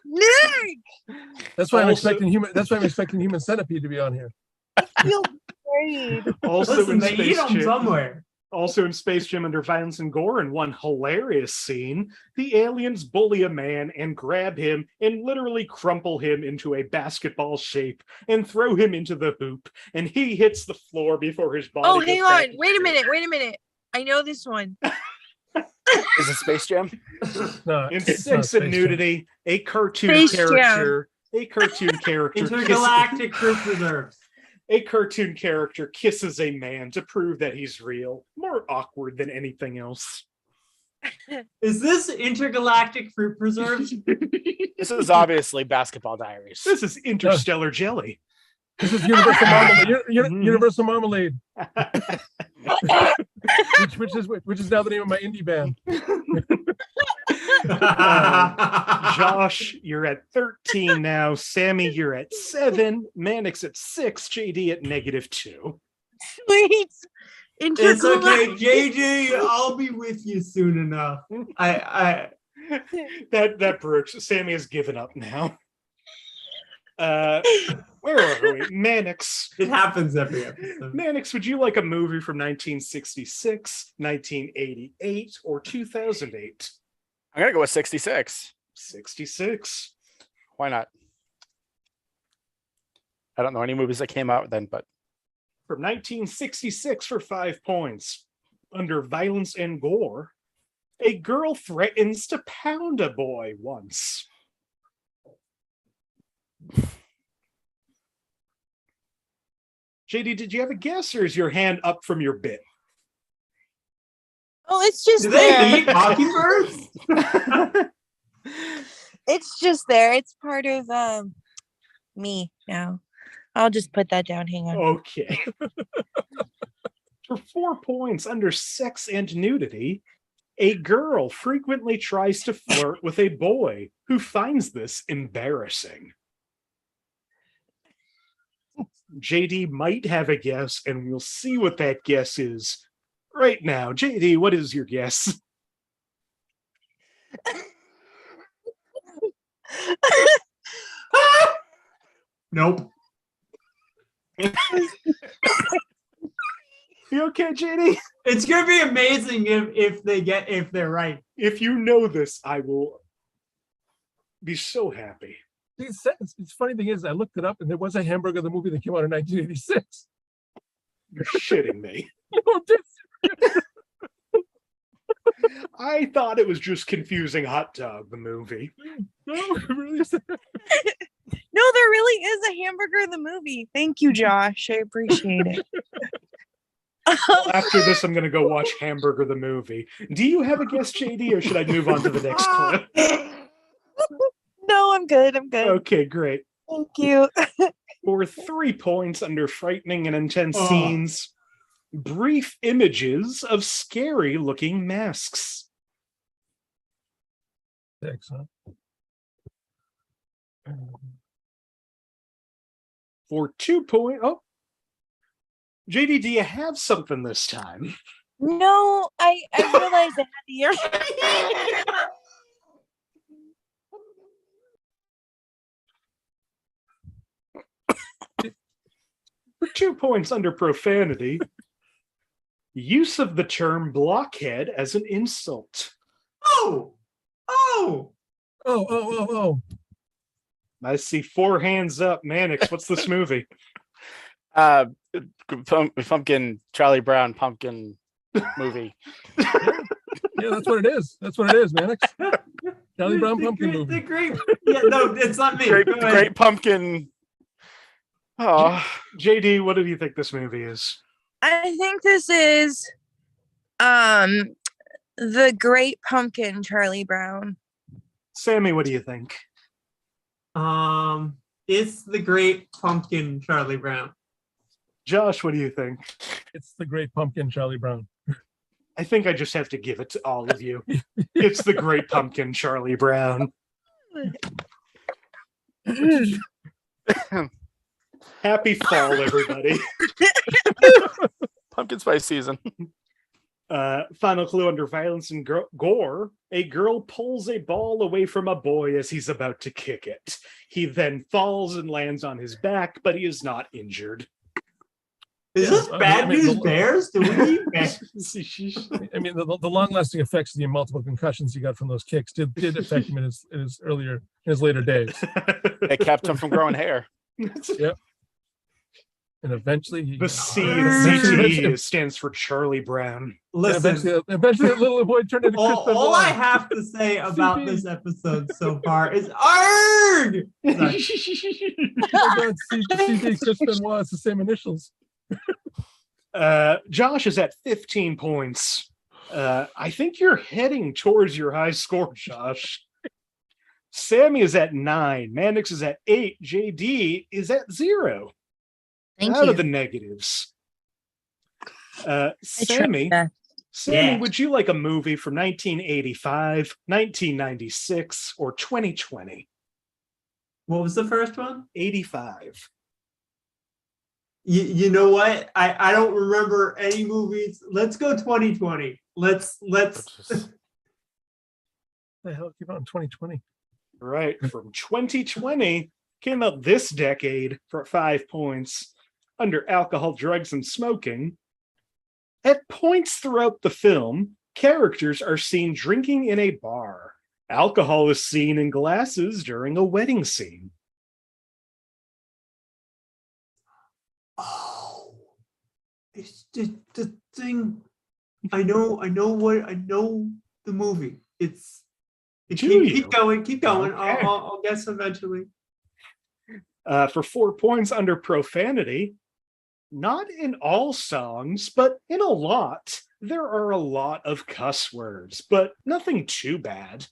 Nick. That's why I'm Also- expecting human. That's why I'm expecting Human Centipede to be on here. I feel afraid. Also Listen, in they eat Space them Jam. somewhere. Also in Space Jam Under Violence and Gore, in one hilarious scene, the aliens bully a man and grab him and literally crumple him into a basketball shape and throw him into the hoop, and he hits the floor before his body. Oh, goes hang back on. to Wait a shape. minute. I know this one. Is it Space Jam? No, In it's not Sex Space and Jam. Nudity, a cartoon Space Jam. character. A cartoon character. Intergalactic Fruit Preserves. A cartoon character kisses a man to prove that he's real. More awkward than anything else. Is this Intergalactic Fruit Preserves? This is obviously Basketball Diaries. This is interstellar jelly. This is Universal Marmalade. Mhm. Universal Marmalade. which is now the name of my indie band. Josh, you're at 13 now. Sammie, you're at 7. Manix at 6. JD at -2. Sweet. It's okay, JJ. I'll be with you soon enough. That Brooks. Sammie has given up now. Where are we? Manix. It happens every episode. Manix, would you like a movie from 1966, 1988, or 2008? I'm gonna go with 66. 66. Why not? I don't know any movies that came out then, but From 1966 for 5 points. Under Violence and Gore, a girl threatens to pound a boy once. JD, did you have a guess, or is your hand up from your bit? Oh, it's just Do there. they eat mockingbirds? It's just there. It's part of me now. I'll just put that down. Hang on. Okay. For 4 points, under Sex and Nudity, a girl frequently tries to flirt with a boy who finds this embarrassing. JD might have a guess, and we'll see what that guess is right now. JD, what is your guess? Nope. You okay, JD? It's gonna be amazing if they're right. If you know this, I will be so happy. The funny thing is, I looked it up, and there was a Hamburger the movie that came out in 1986. You're shitting me. No, this- I thought it was just confusing Hot Dog, the movie. no, it really is. No, there really is a hamburger in the movie. Thank you, Josh. I appreciate it. After this, I'm going to go watch Hamburger, the movie. Do you have a guess, JD, or should I move on to the next clip? No, I'm good. I'm good. Okay, great. Thank you. For 3 points under frightening and intense Oh. scenes, brief images of scary looking masks. Six, huh? For 2 points, oh, JD, do you have something this time? No, I realized I had the ear. For 2 points under profanity, use of the term blockhead as an insult. Oh, Oh, oh, oh, oh. I see 4 hands up. Mannix, what's this movie? Pumpkin Charlie Brown pumpkin movie. Yeah, that's what it is. That's what it is, Manix. Charlie Brown pumpkin The movie. great. Yeah, no, it's not me. Great, Go ahead. great pumpkin. Oh, JD, what do you think this movie is? I think this is the Great Pumpkin, Charlie Brown. Sammie, what do you think? It's the Great Pumpkin, Charlie Brown. Josh, what do you think? It's the Great Pumpkin, Charlie Brown. I think I just have to give it to all of you. It's the Great Pumpkin, Charlie Brown. Happy fall, everybody. Pumpkin spice season. Final clue under violence and gore. A girl pulls a ball away from a boy as he's about to kick it. He then falls and lands on his back, but he is not injured. Is this Bad News Bears? Do we need bears? I mean, the long-lasting effects of the multiple concussions he got from those kicks did affect him in his later days. It kept him from growing hair. Yep. And eventually, the C in CTE stands for Charlie Brown. Listen, eventually, the little boy turned into Chris Benoit. All I have to say about this episode so far is ARG! CD, Chris Benoit, it's the same initials. Josh is at 15 points. I think you're heading towards your high score, Josh. Sammie is at 9. Manix is at 8. JD is at 0. Thank Out you. of the negatives. Sammie, would you like a movie from 1985, 1996, or 2020? What was the first one? 85. You know what? I don't remember any movies. Let's go 2020. Let's. The hell came out in 2020? Right, from 2020, came out this decade for 5 points under alcohol, drugs, and smoking. At points throughout the film, characters are seen drinking in a bar. Alcohol is seen in glasses during a wedding scene. Oh, it's the thing. I know the movie. Keep going. Okay. I'll guess eventually. For 4 points under profanity, not in all songs, but in a lot, there are a lot of cuss words, but nothing too bad.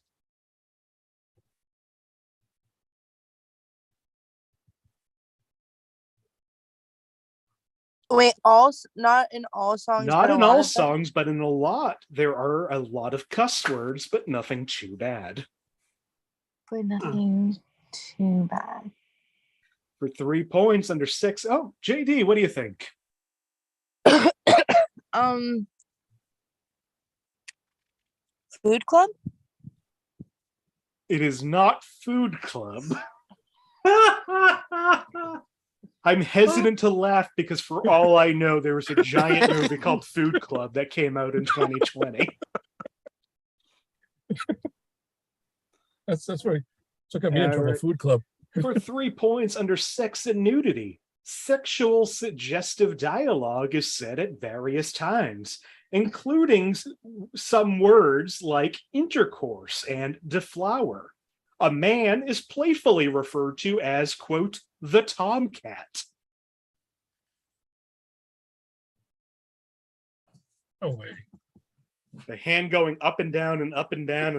Wait, not in all songs. Not in all songs, but in a lot, there are a lot of cuss words, but nothing too bad. But nothing too bad. For 3 points under 6. Oh, JD, what do you think? Food Club? It is not Food Club. I'm hesitant to laugh because for all I know, there was a giant movie called Food Club that came out in 2020. That's where took me in trouble. Food Club. For 3 points under sex and nudity, sexual suggestive dialogue is said at various times, including some words like intercourse and deflower. A man is playfully referred to as, quote, the tomcat. Oh, wait. The hand going up and down, and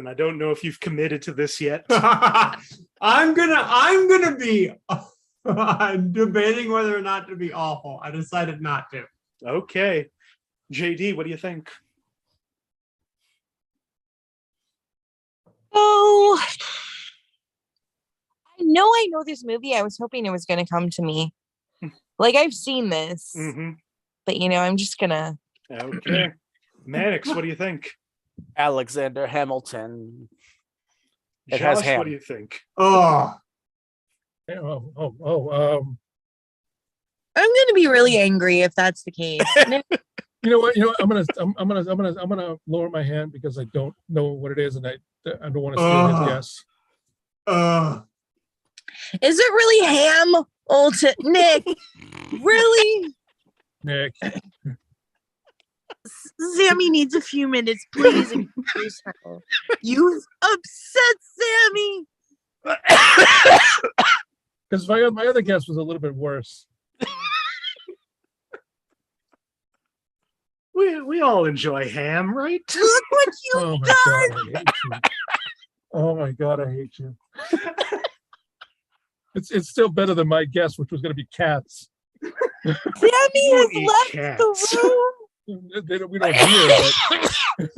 I don't know if you've committed to this yet. I'm gonna be debating whether or not to be awful. I decided not to. Okay. JD, what do you think? Oh, I know this movie. I was hoping it was going to come to me. Like, I've seen this, but I'm just gonna. Okay. Manix, what do you think? Alexander Hamilton. It Josh, has ham. what do you think? Oh, I'm gonna be really angry if that's the case. You know what? I'm gonna lower my hand because I don't know what it is, and I don't want to steal his guess. Is it really ham, Nick? Really? Nick. Sammie needs a few minutes, please. You've upset Sammie. Because my other guess was a little bit worse. We all enjoy ham, right? Look what you've done. Oh my God, I hate you. It's still better than my guess, which was going to be cats. Sammie has left cats. the room. we don't hear. But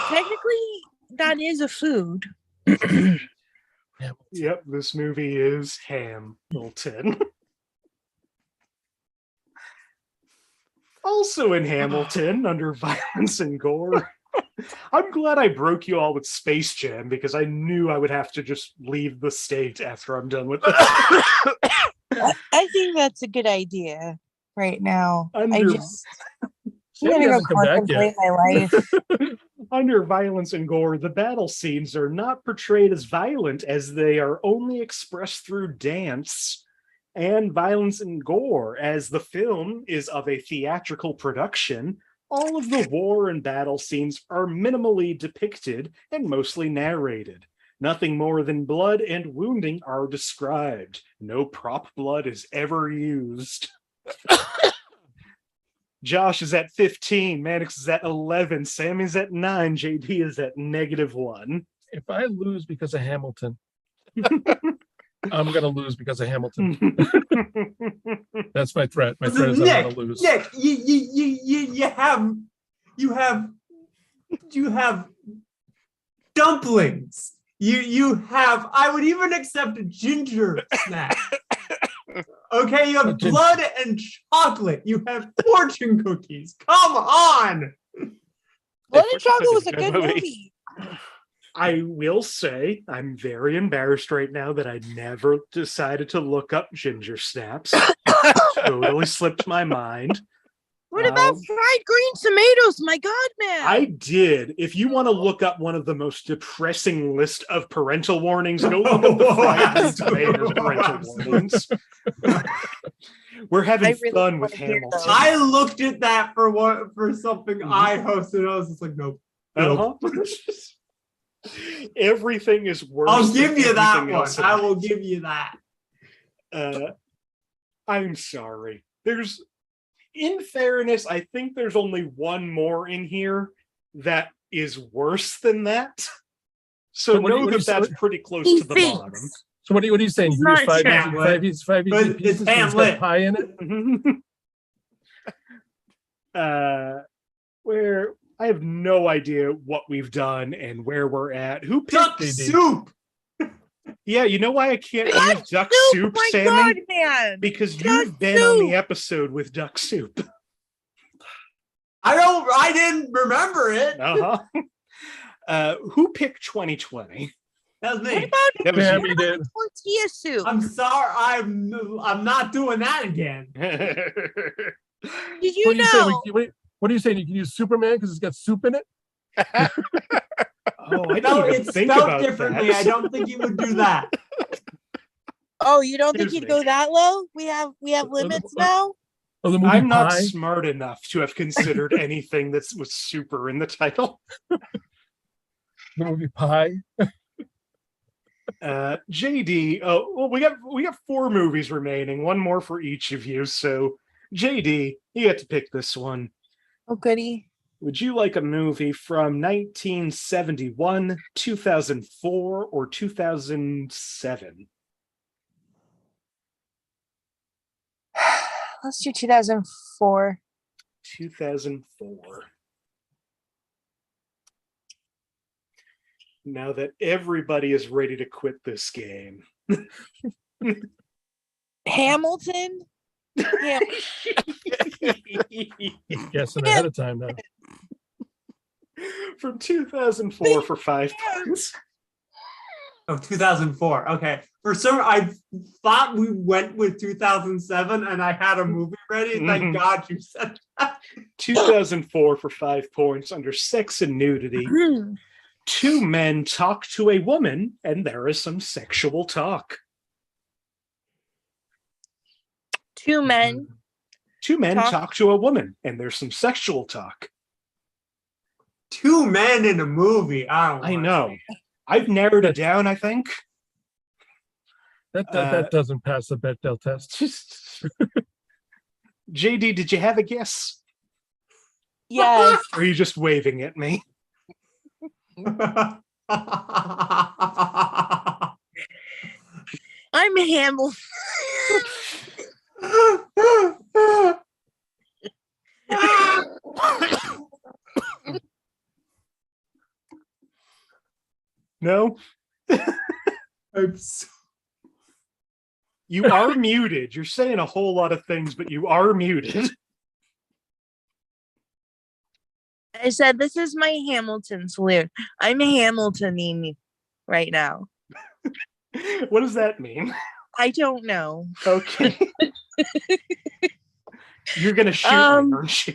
Technically, that is a food. Yep, this movie is Hamilton. Also in Hamilton, under violence and gore. I'm glad I broke you all with Space Jam because I knew I would have to just leave the state after I'm done with this. I think that's a good idea right now. Under- I'm gonna go contemplate my life. Under violence and gore, the battle scenes are not portrayed as violent as they are only expressed through dance and violence and gore. As the film is of a theatrical production, all of the war and battle scenes are minimally depicted and mostly narrated. Nothing more than blood and wounding are described. No prop blood is ever used. Josh is at 15, Manix is at 11, Sammie's at 9, JD is at -1. if I lose because of Hamilton, I'm gonna lose because of Hamilton. That's my threat. My threat is I'm gonna lose. Nick, you have dumplings. You have. I would even accept a ginger snack. Okay, you have blood and chocolate. You have fortune cookies. Come on. Blood and Chocolate was a good movie. I will say I'm very embarrassed right now that I never decided to look up ginger snaps. Totally slipped my mind. What about fried green tomatoes? My God, man. I did. If you want to look up one of the most depressing list of parental warnings, go look up the fried green tomatoes parental warnings. We're having fun with Hamilton. I looked at that for something I hosted. I was just like, nope. Everything is worse. I'll give you that one. I will give you that. I'm sorry. In fairness, I think there's only one more in here that is worse than that. So know that that's pretty close to the bottom. So what are you saying? You use five easy pieces. It's Hamlet. Pie in it. Where I have no idea what we've done and where we're at. Who picked Duck soup? Yeah, you know why I can't use duck soup, Sammie? God, man. Because you've been on the episode with duck soup. I didn't remember it. Who picked 2020? That was me. What about Sammie did. tortilla soup? I'm sorry. I'm not doing that again. Did you know? What are you saying? You can use Superman because it's got soup in it? Oh, I don't even think about differently. that. I don't think you would do that. Oh, you don't think you'd go that low? We have limits now. Oh, the movie I'm not Pie? smart enough to have considered anything that was super in the title. The movie Pie. JD. Oh, well, we got 4 movies remaining. One more for each of you. So, JD, you get to pick this one. Oh, goody. Would you like a movie from 1971, 2004, or 2007? Let's do 2004. 2004. Now that everybody is ready to quit this game. Hamilton? Yeah. Guessing ahead of time now. From 2004 for 5 points. Oh, 2004. Okay. For some, I thought we went with 2007 and I had a movie ready. Thank God you said that. 2004 for 5 points under sex and nudity. 2 men talk to a woman and there is some sexual talk. 2 men. 2 men talk to a woman and there's some sexual talk. 2 men in a movie. I know. I've narrowed it down, I think. That doesn't pass the Bechdel test. JD, did you have a guess? Yes. Or are you just waving at me? I'm Hamilton. No? I'm so- You are muted. You're saying a whole lot of things, but you are muted. I said, this is my Hamilton salute. I'm Hamiltoning right now. What does that mean? I don't know. Okay. You're going to shoot me, aren't you?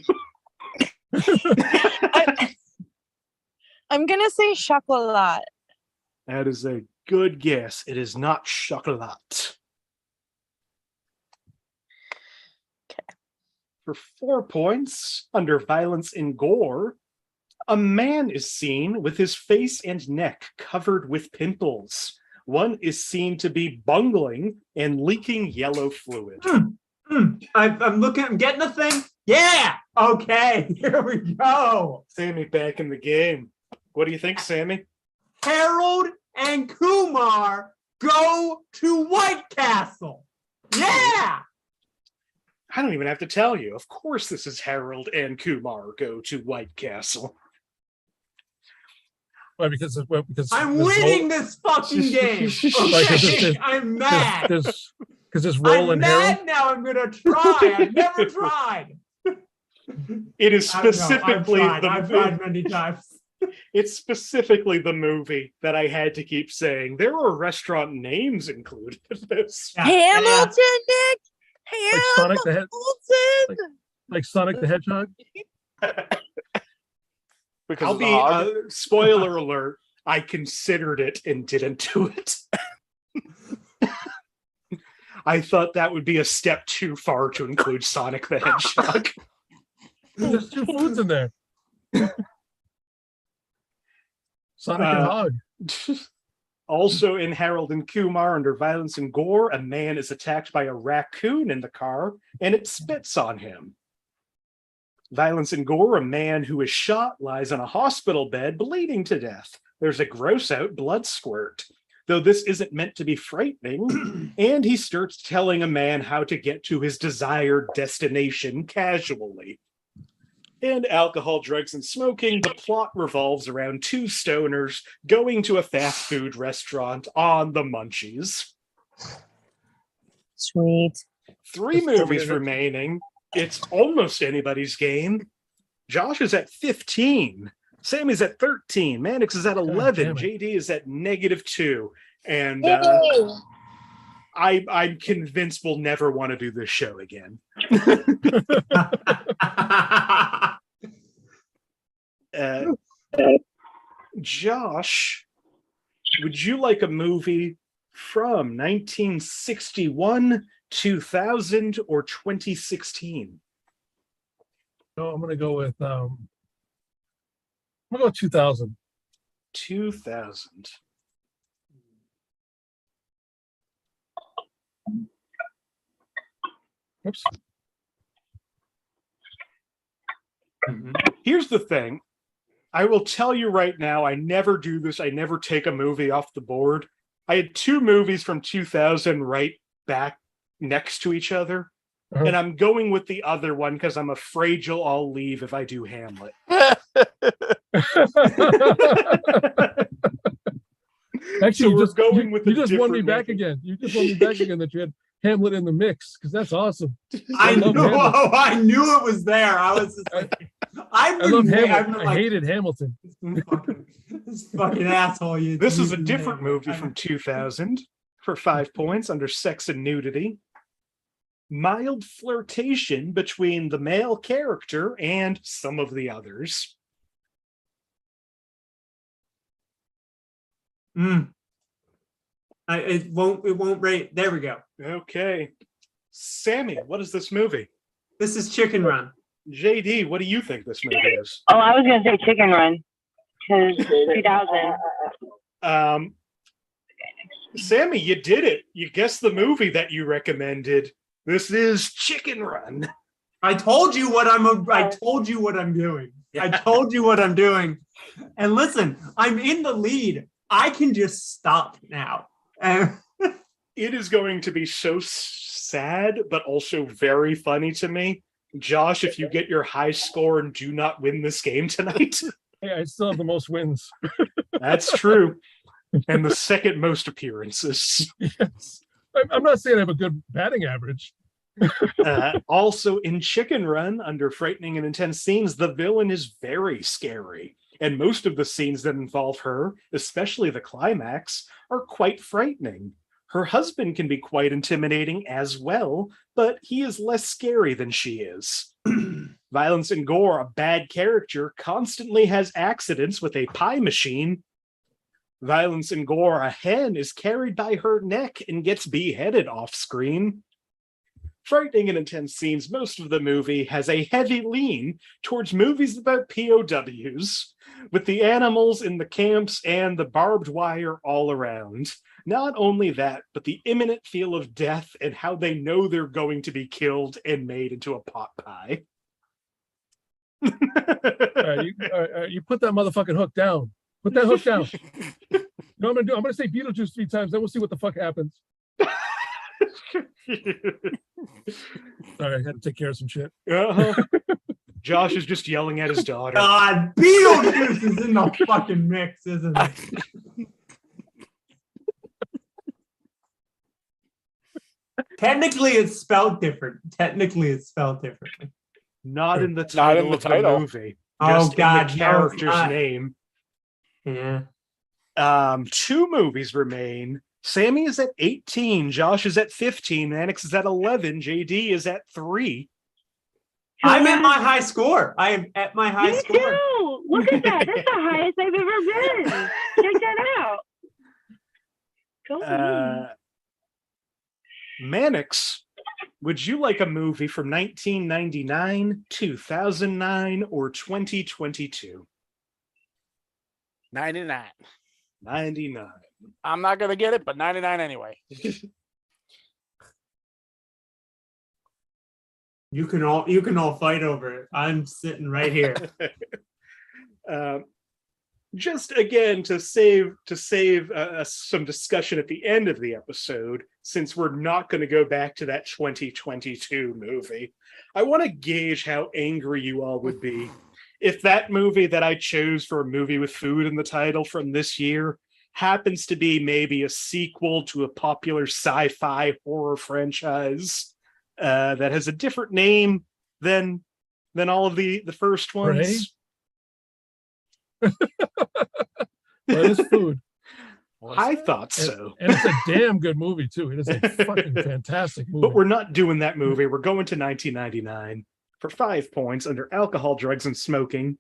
I'm going to say chocolat. That is a good guess. It is not chocolat. Okay. For 4 points, under violence and gore, a man is seen with his face and neck covered with pimples. One is seen to be bungling and leaking yellow fluid. I'm looking, I'm getting the thing. Yeah. Okay. Here we go. Sammie back in the game. What do you think, Sammie? Harold and Kumar go to White Castle. Yeah. I don't even have to tell you. Of course, this is Harold and Kumar go to White Castle. Well, because I'm winning this fucking game. Okay? I'm mad. Because this roll I'm and Harold. mad now. I'm gonna try. I've never tried. It is specifically I've tried many times. It's specifically the movie that I had to keep saying. There are restaurant names included in this. Yeah, Hamilton, Nick. Like Sonic the Hamilton. Like Sonic the Hedgehog. Because I'll of the be hog. spoiler alert. I considered it and didn't do it. I thought that would be a step too far to include Sonic the Hedgehog. There's 2 foods in there. Sonic and Hog. Also in Harold and Kumar, under violence and gore, a man is attacked by a raccoon in the car and it spits on him. Violence and gore, a man who is shot lies on a hospital bed bleeding to death. There's a gross out blood squirt. Though this isn't meant to be frightening, and he starts telling a man how to get to his desired destination casually. In Alcohol, Drugs, and Smoking, the plot revolves around 2 stoners going to a fast food restaurant on the Munchies. Sweet. 3 movies remaining. It's almost anybody's game. Josh is at 15. Sammie's at 13. Manix is at 11. JD is at -2. And I'm convinced we'll never want to do this show again. Josh, would you like a movie from 1961, 2000, or 2016? No, I'm gonna go with 2000. 2000. Oops. Here's the thing. I will tell you right now, I never do this. I never take a movie off the board. I had 2 movies from 2000 right back next to each other. Uh-huh. And I'm going with the other one because I'm afraid you'll all leave if I do Hamlet. Actually, So you just won me back again. You just won me back again that you had Hamlet in the mix, because that's awesome. I love knew. Hamlet. Oh, I knew it was there. I was just like, I love Hamilton. I hated Hamilton. This fucking asshole. This is a different movie from 2000 for 5 points under Sex and Nudity. Mild flirtation between the male character and some of the others. It won't rate. There we go. Okay. Sammie, what is this movie? This is Chicken Run. JD, what do you think this movie is? Oh, I was gonna say Chicken Run, because 2000. Sammie, you did it. You guessed the movie that you recommended. This is Chicken Run. I told you what I told you what I'm doing. I told you what I'm doing. And listen, I'm in the lead. I can just stop now. It is going to be so sad, but also very funny to me. Josh, if you get your high score and do not win this game tonight. Hey, I still have the most wins. That's true. And the second most appearances. Yes. I'm not saying I have a good batting average. Also in Chicken Run, under frightening and intense scenes, the villain is very scary. And most of the scenes that involve her, especially the climax, are quite frightening. Her husband can be quite intimidating as well, but he is less scary than she is. Violence and Gore, a bad character, constantly has accidents with a pie machine. Violence and Gore, a hen, is carried by her neck and gets beheaded off screen. Frightening and intense scenes, most of the movie has a heavy lean towards movies about POWs, with the animals in the camps and the barbed wire all around. Not only that, but the imminent feel of death and how they know they're going to be killed and made into a pot pie. You put that motherfucking hook down. Put that hook down. You know what I'm gonna say Beetlejuice 3 times, then we'll see what the fuck happens. Sorry, I had to take care of some shit. Josh is just yelling at his daughter. God, Beetlejuice is in the fucking mix, isn't it? Technically, it's spelled different. Not in the Not title in the of title. the movie. Oh, Just God, in the no, character's it's not. name. Yeah. 2 movies remain. Sammie is at 18, Josh is at 15, Manix is at 11, JD is at 3. I'm at my high score. I am at my high Me score. too. Look at that. That's the highest I've ever been. Check that out. Go on. Manix, would you like a movie from 1999, 2009, or 2022? 99. 99. I'm not gonna get it, but 99 anyway. You can all fight over it. I'm sitting right here. Just again to save some discussion at the end of the episode, since we're not going to go back to that 2022 movie, I want to gauge how angry you all would be if that movie that I chose for a movie with food in the title from this year happens to be maybe a sequel to a popular sci-fi horror franchise that has a different name than all of the first ones. Well, it is food. I thought so. And it's a damn good movie, too. It is a fucking fantastic movie. But we're not doing that movie. We're going to 1999 for 5 points under alcohol, drugs, and smoking.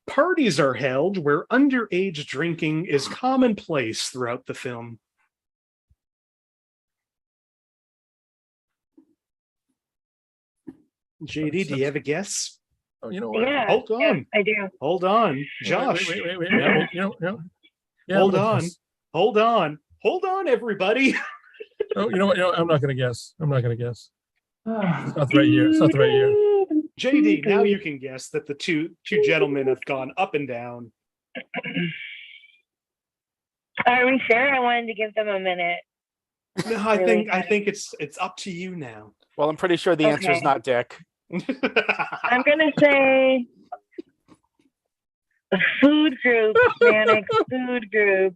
Parties are held where underage drinking is commonplace throughout the film. JD, do you have a guess? Oh, you know what? Yeah. Hold on. Yeah, I do. Hold on. Josh. Wait. You know, yeah, Hold I'm gonna on. guess. Hold on. Hold on, everybody. Oh, you know what? I'm not going to guess. It's not the right year. It's not the right year. JD, now you can guess that the two gentlemen have gone up and down. Are we sure? I wanted to give them a minute. No, I think it's up to you now. Well, I'm pretty sure the answer is Okay. not Dick. I'm gonna say food group, Manix food group.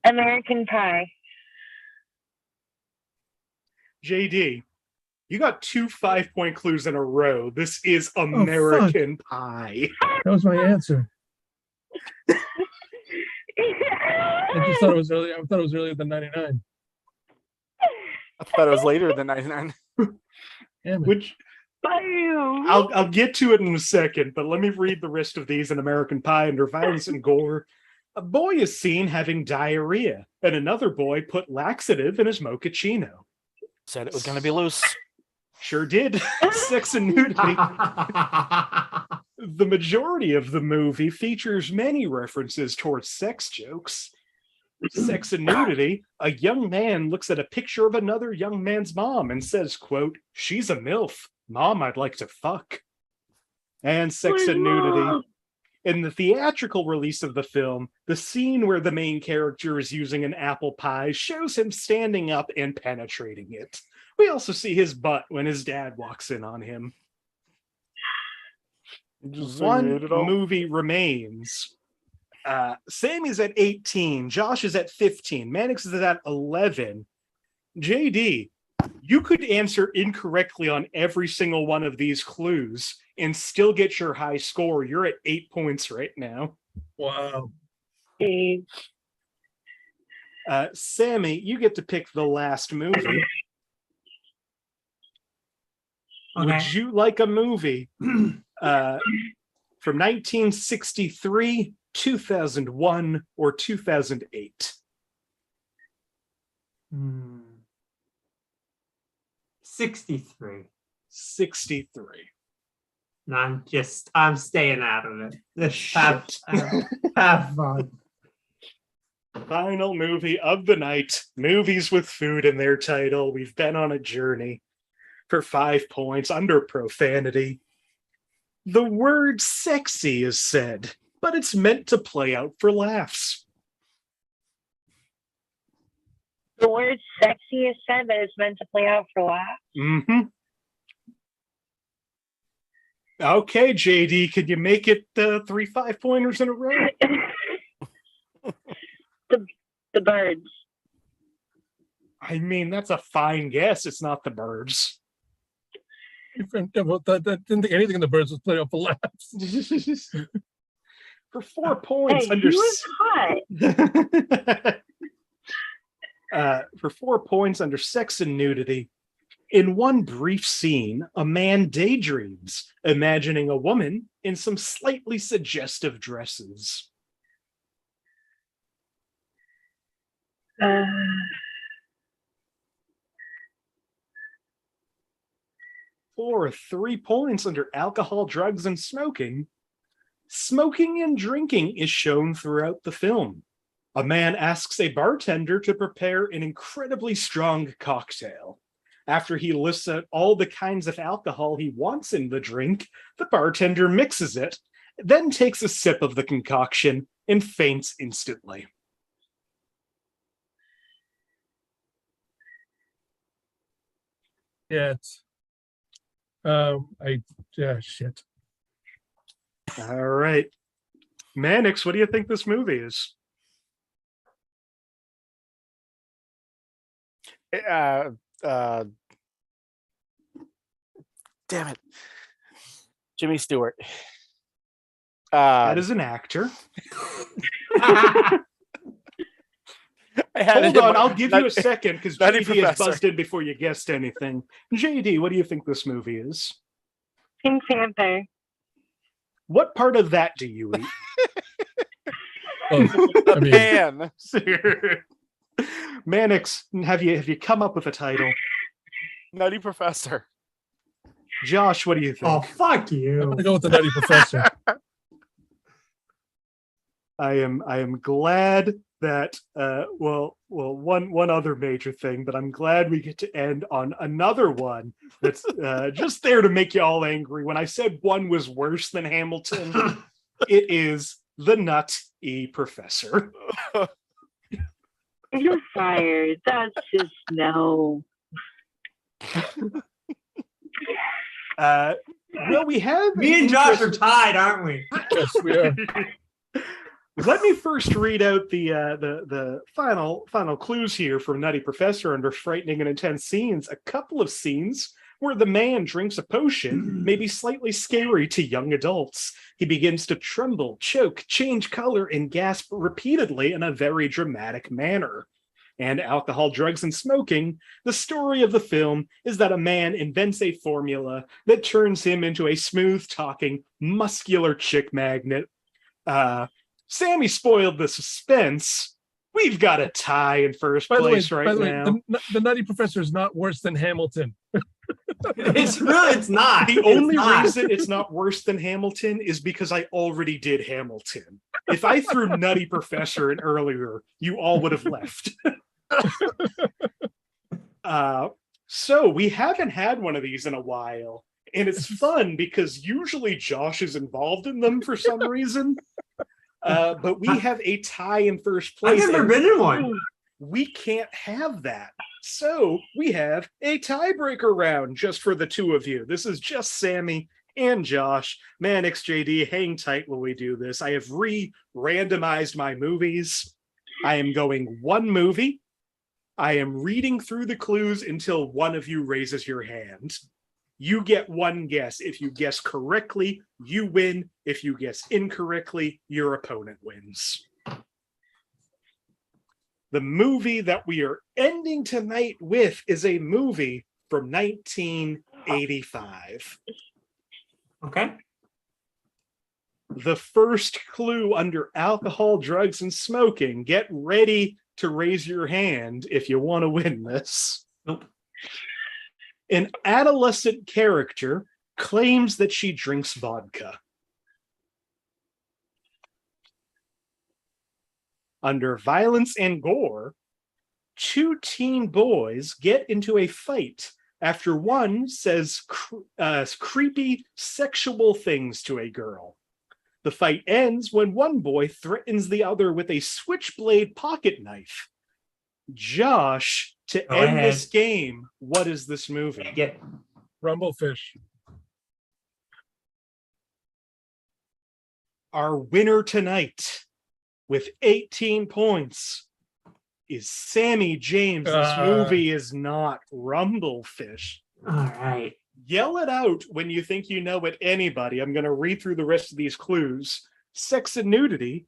American Pie. JD, you got 2 5-point clues in a row. This is American Pie. That was my answer. I just thought it was early. I thought it was earlier than 99. I thought it was later than 99. Damn it. Which I'll get to it in a second, but let me read the rest of these in American Pie under violence and gore. A boy is seen having diarrhea, and another boy put laxative in his mochaccino. Said it was going to be loose. Sure did. Sex and nudity. The majority of the movie features many references towards sex jokes. Sex and nudity, a young man looks at a picture of another young man's mom and says, quote, "She's a MILF. Mom, I'd like to fuck." And sex and nudity. In the theatrical release of the film, the scene where the main character is using an apple pie shows him standing up and penetrating it. We also see his butt when his dad walks in on him. Just so you One ate it all. movie remains. Sammie's at 18. Josh is at 15. Manix is at 11. JD, you could answer incorrectly on every single one of these clues and still get your high score. You're at 8 points right now. Wow. Sammie, you get to pick the last movie. Okay. Would you like a movie from 1963, 2001, or 2008? 63. 63. No, I'm staying out of it. Just have fun. Final movie of the night. Movies with food in their title. We've been on a journey for 5 points under profanity. The word sexy is said, but it's meant to play out for laughs. The word sexy is said, but it's meant to play out for laughs. Mm-hmm. Okay, JD, could you make it 3 5-pointers in a row? The birds. I mean, that's a fine guess. It's not the birds. Didn't think anything in the birds was played up for laughs. For 4 points Hey, under he was hot. for 4 points under sex and nudity. In one brief scene, a man daydreams, imagining a woman in some slightly suggestive dresses. For 3 points under alcohol, drugs, and smoking. Smoking and drinking is shown throughout the film. A man asks a bartender to prepare an incredibly strong cocktail. After he lists out all the kinds of alcohol he wants in the drink, the bartender mixes it, then takes a sip of the concoction and faints instantly. Yeah, it's shit. All right. Manix, what do you think this movie is? Damn it. Jimmy Stewart. That is an actor. I had Hold it in on, my- I'll give you a second because Nutty JD has Professor. buzzed in before you guessed anything. JD, what do you think this movie is? Pink Panther. What part of that do you eat? Oh, I mean, Man. Manix, have you come up with a title? Nutty Professor. Josh, what do you think? Oh, fuck I'm you. gonna go with the Nutty Professor. I am glad that one other major thing, but I'm glad we get to end on another one that's just there to make you all angry. When I said one was worse than Hamilton, it is The Nutty Professor. You're fired. That's just no. Well, we have Me and Josh are tied, aren't we? Yes, we are. Let me first read out the final clues here from Nutty Professor under frightening and intense scenes. A couple of scenes where the man drinks a potion may be slightly scary to young adults. He begins to tremble, choke, change color, and gasp repeatedly in a very dramatic manner. And alcohol, drugs, and smoking, the story of the film is that a man invents a formula that turns him into a smooth-talking, muscular chick magnet. Sammie spoiled the suspense. We've got a tie in first place right now. The Nutty Professor is not worse than Hamilton. It's not. The only reason it's not worse than Hamilton is because I already did Hamilton. If I threw Nutty Professor in earlier, you all would have left. So we haven't had one of these in a while, and it's fun because usually Josh is involved in them for some reason. But we have a tie in first place. I've never been in one. We can't have that. So we have a tiebreaker round just for the two of you. This is just Sammie and Josh. Manix, JD, hang tight while we do this. I have randomized my movies. I am going one movie. I am reading through the clues until one of you raises your hand. You get one guess. If you guess correctly, you win. If you guess incorrectly, your opponent wins. The movie that we are ending tonight with is a movie from 1985. Okay. The first clue under alcohol, drugs, and smoking. Get ready to raise your hand if you want to win this. Nope. An adolescent character claims that she drinks vodka. Under violence and gore, two teen boys get into a fight after one says creepy sexual things to a girl. The fight ends when one boy threatens the other with a switchblade pocket knife. Josh, to Go end ahead. this game, what is this movie? Get Rumblefish. Our winner tonight with 18 points is Sammie James. This movie is not Rumblefish. all right. Yell it out when you think you know it, anybody. I'm going to read through the rest of these clues. Sex and nudity.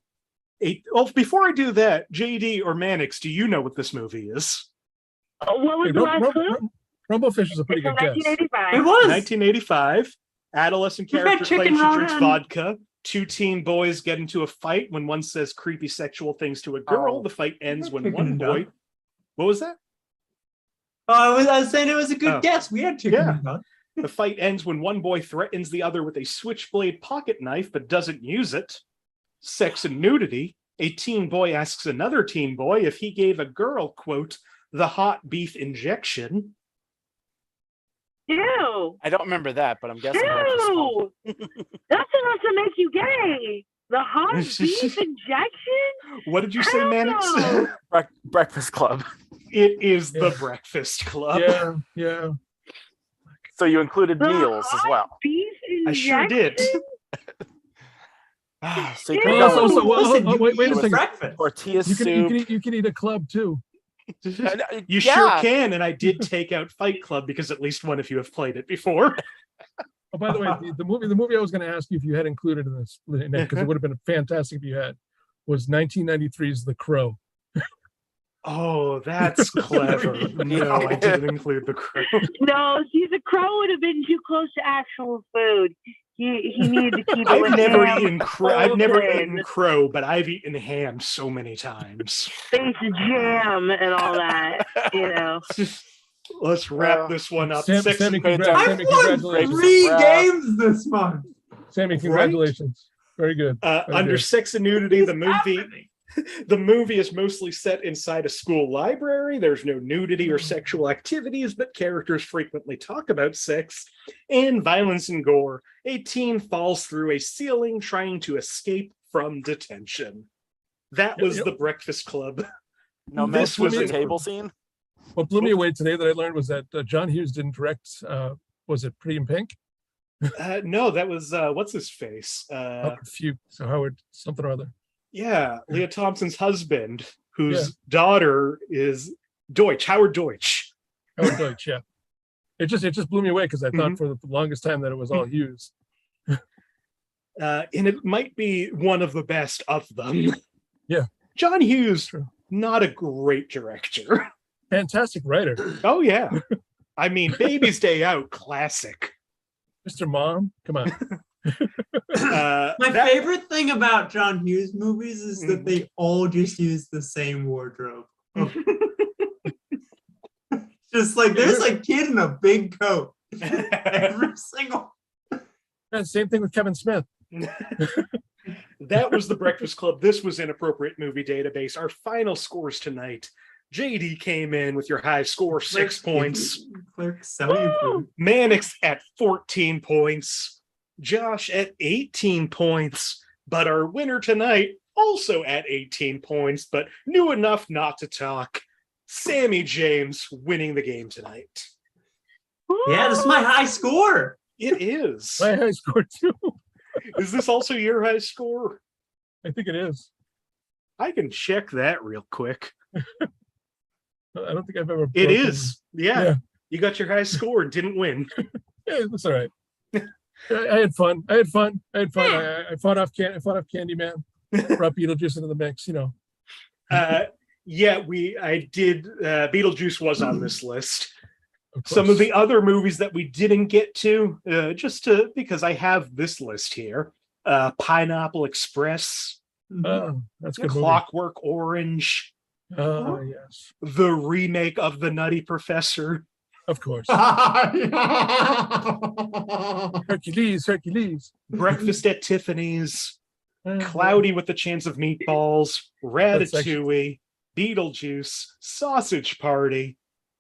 Before I do that, JD or Manix, do you know what this movie is? What was the last clue? Rumblefish is a pretty It's good from guess. 1985. It was. 1985. Adolescent We've character got chicken claims she drinks run. vodka. Two teen boys get into a fight when one says creepy sexual things to a girl. Oh. The fight ends when Chicken one and boy... duck. What was that? Oh, I was saying it was a good Oh. guess. We had chicken Yeah. and duck. The fight ends when one boy threatens the other with a switchblade pocket knife but doesn't use it. Sex and nudity. A teen boy asks another teen boy if he gave a girl, quote, the hot beef injection. Ew. I don't remember that, but I'm guessing Breakfast Club. Ew. That's enough to make you gay. The hot beef injection? What did you say, Hell Manix? no. Breakfast Club. It is the Yeah. Breakfast Club. Yeah, yeah. So you included The meals as hot well. Beef I sure did. injection? So you Ew. could Well, have gone also, with well, Listen, wait a eat second. breakfast. tortilla You soup. can eat a club too. You sure can, and I did take out Fight Club because at least one of you have played it before. Oh, by the way, the movie I was going to ask you if you had included in this, because it would have been fantastic if you had, was 1993's The Crow. Oh, that's clever. No, I didn't include the crow. No, see, the crow would have been too close to actual food. He needed to keep it I've with never ham, eaten crow. I've never frozen, eaten crow, but I've eaten ham so many times. space jam and all that, you know. Let's wrap this one up. Sammy, Sex and- Great I Sammy, won congratulations. 3 Right. games this month. Sammy, congratulations. Very good. under good. sex and nudity, the movie. Happening. The movie is mostly set inside a school library. There's no nudity or sexual activities, but characters frequently talk about sex and violence and gore. A teen falls through a ceiling trying to escape from detention. That was the Breakfast Club. No This this was was a a- table scene. What blew me away today that I learned was that John Hughes didn't direct, was it Pretty in Pink? No, that was what's his face? Howard Fuchs, so Howard something or other. Yeah, Leah Thompson's husband, whose daughter is Deutsch, Howard Deutsch. Howard Deutsch, yeah. It just blew me away because I thought for the longest time that it was all Hughes. And it might be one of the best of them. Yeah. John Hughes, True. not a great director. Fantastic writer. Oh, yeah. I mean, Baby's Day Out, classic. Mr. Mom, come on. My That- favorite thing about John Hughes movies is that they all just use the same wardrobe. Just like there's a kid in a big coat. Every single. Yeah, same thing with Kevin Smith. That was the Breakfast Club. This was Inappropriate Movie Database. Our final scores tonight. JD came in with your high score, 6 points. Clerks sell you food. Manix at 14 points. Josh at 18 points. But our winner tonight also at 18 points, but knew enough not to talk. Sammie James winning the game tonight. Yeah, this is my high score. It is. My high score too. Is this also your high score? I think it is. I can check that real quick. I don't think I've ever. It broken- is. Yeah. You got your high score and didn't win. Yeah, that's all right. I had fun. I fought off Candyman. Brought Beetlejuice into the mix. You know. I did. Beetlejuice was on this list. Of Some of course. the other movies that we didn't get to, because I have this list here. Pineapple Express, Oh, that's a good movie. Clockwork Orange, Oh, yes. the remake of The Nutty Professor, Of course. Hercules. Breakfast at Tiffany's, Uh, Cloudy with a Chance of Meatballs, That's actually- Ratatouille, Beetlejuice, Sausage Party,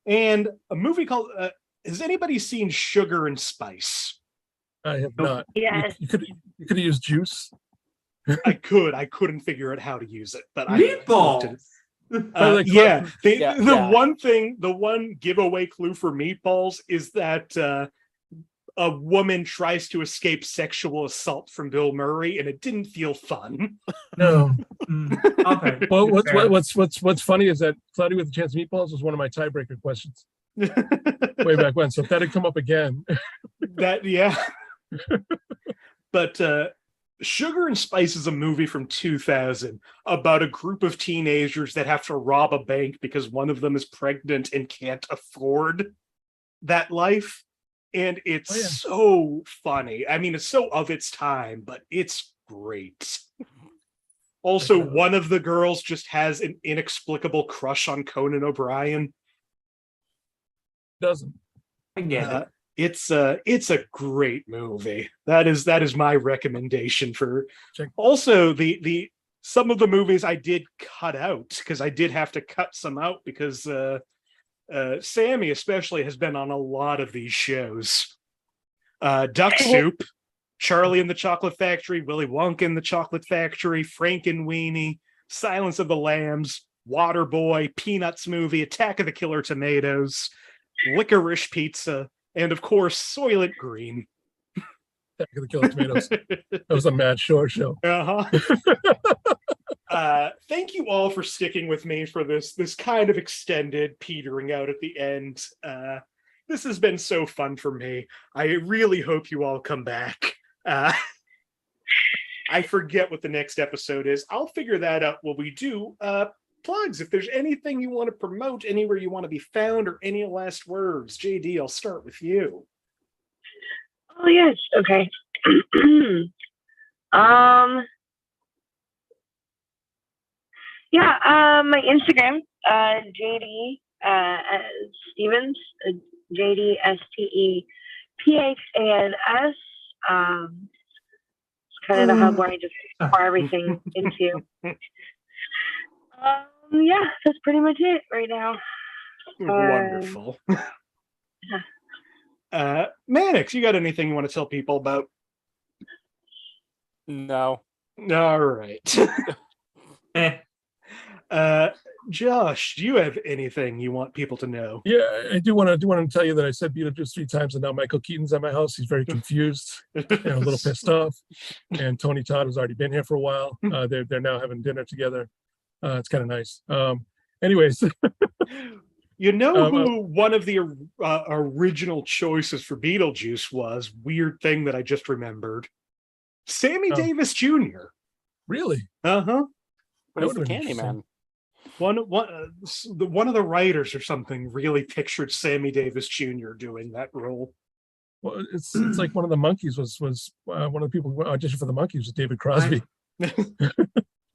and a movie called, has anybody seen Sugar and Spice? I have not. Yes. You could have used juice. I couldn't figure out how to use it, but Meatballs. I like the one giveaway clue for Meatballs is that a woman tries to escape sexual assault from Bill Murray, and it didn't feel fun. No. Okay. Well, Fair. what's funny is that Cloudy with a Chance of Meatballs was one of my tiebreaker questions way back when. So if that had come up again, But Sugar and Spice is a movie from 2000 about a group of teenagers that have to rob a bank because one of them is pregnant and can't afford that life. And it's so funny. I mean, it's so of its time, but it's great. Also, one of the girls just has an inexplicable crush on Conan O'Brien. doesn't. I get it. It's a great movie. That is my recommendation for. Check. Also, the some of the movies I did cut out because I did have to cut some out because Sammie especially has been on a lot of these shows. Duck Soup, Charlie and the Chocolate Factory, Willy Wonka and the Chocolate Factory, Frankenweenie, Silence of the Lambs, Waterboy, Peanuts Movie, Attack of the Killer Tomatoes, Licorice Pizza, and of course, Soylent Green. Attack of the Killer Tomatoes. That was a Mad Shore show. Thank you all for sticking with me for this kind of extended petering out at the end. This has been so fun for me. I really hope you all come back. I forget what the next episode is. I'll figure that out while we do. Plugs, if there's anything you want to promote, anywhere you want to be found, or any last words. JD, I'll start with you. Oh yes. Okay. My Instagram, JD Stephans, JDSTEPHANS. It's kind of the hub where I just pour everything into. That's pretty much it right now. Wonderful. Manix, you got anything you want to tell people about? No. All right. Josh, do you have anything you want people to know? Yeah, I do want to tell you that I said Beetlejuice 3 times, and now Michael Keaton's at my house. He's very confused and a little pissed off. And Tony Todd has already been here for a while. They're now having dinner together. It's kind of nice. Anyways, you know who one of the original choices for Beetlejuice was? Weird thing that I just remembered. Sammy Davis Jr. Really? Uh-huh. What is the would've been Candyman? One of the writers or something really pictured Sammy Davis Jr. doing that role. Well, it's like one of the monkeys was one of the people who auditioned for the monkeys was David Crosby.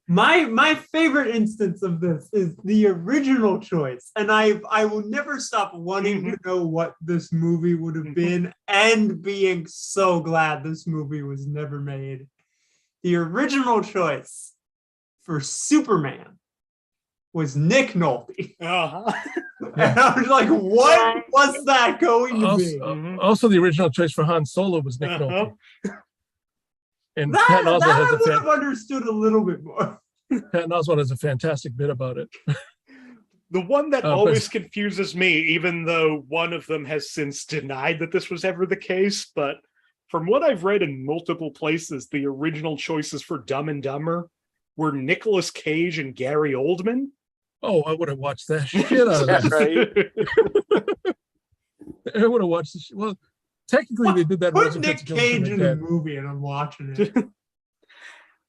My favorite instance of this is the original choice, and I will never stop wanting to know what this movie would have been, and being so glad this movie was never made. The original choice for Superman was Nick Nolte. Uh-huh. And I was like, what was that going to be? Also, the original choice for Han Solo was Nick Nolte. And That Patton Oswalt I has would have understood a little bit more. Patton Oswalt has a fantastic bit about it. The one that always confuses me, even though one of them has since denied that this was ever the case, but from what I've read in multiple places, the original choices for Dumb and Dumber were Nicolas Cage and Gary Oldman. Oh, I would have watched that shit out of that. I would have watched this. Well, technically, they did that. Put Nick Cage in a movie, and I'm watching it.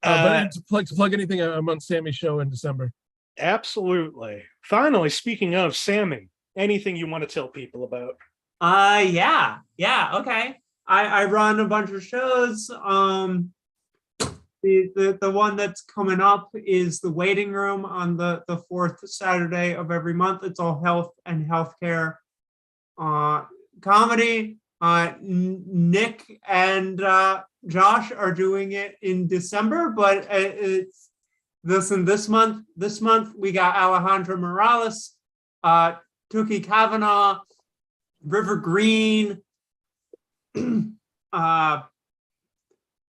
But to plug anything, I'm on Sammie's show in December. Absolutely. Finally, speaking of Sammie, anything you want to tell people about? Yeah, okay. I run a bunch of shows. The one that's coming up is The Waiting Room on the fourth Saturday of every month. It's all health and healthcare comedy. Nick and Josh are doing it in December, but it's this month. This month we got Alejandra Morales, Tookie Kavanaugh, River Green,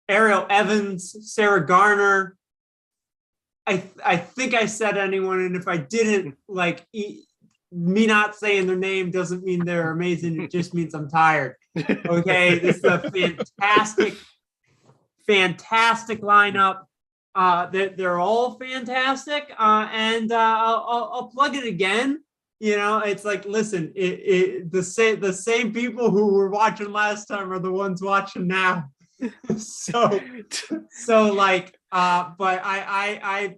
Ariel Evans, Sarah Garner. I think I said anyone, and if I didn't, like me not saying their name doesn't mean they're amazing. It just means I'm tired. Okay, this is a fantastic lineup. They're all fantastic, and I'll plug it again. You know, it's like, listen, the same people who were watching last time are the ones watching now. so like, but I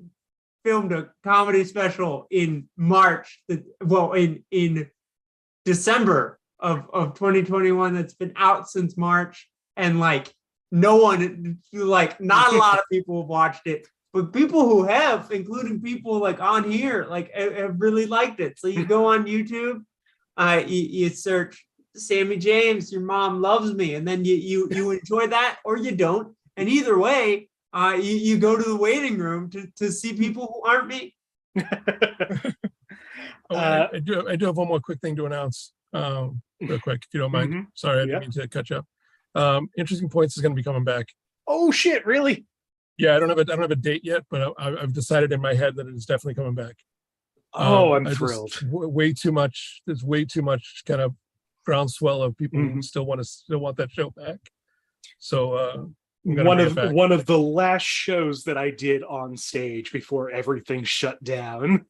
filmed a comedy special in March, in December of 2021 that's been out since March, and like not a lot of people have watched it, but people who have, including people like on here, like have really liked it. So you go on YouTube, you search Sammie James, Your Mom Loves Me, and then you enjoy that or you don't. And either way, you go to The Waiting Room to see people who aren't me. I do have one more quick thing to announce, real quick, if you don't mind. Mm-hmm. Sorry, I didn't mean to cut you up. Interesting Points is going to be coming back. Oh shit! Really? Yeah, I don't have a date yet, but I've decided in my head that it is definitely coming back. Oh, I'm thrilled. Way too much. There's way too much kind of groundswell of people who still want that show back. So one of the last shows that I did on stage before everything shut down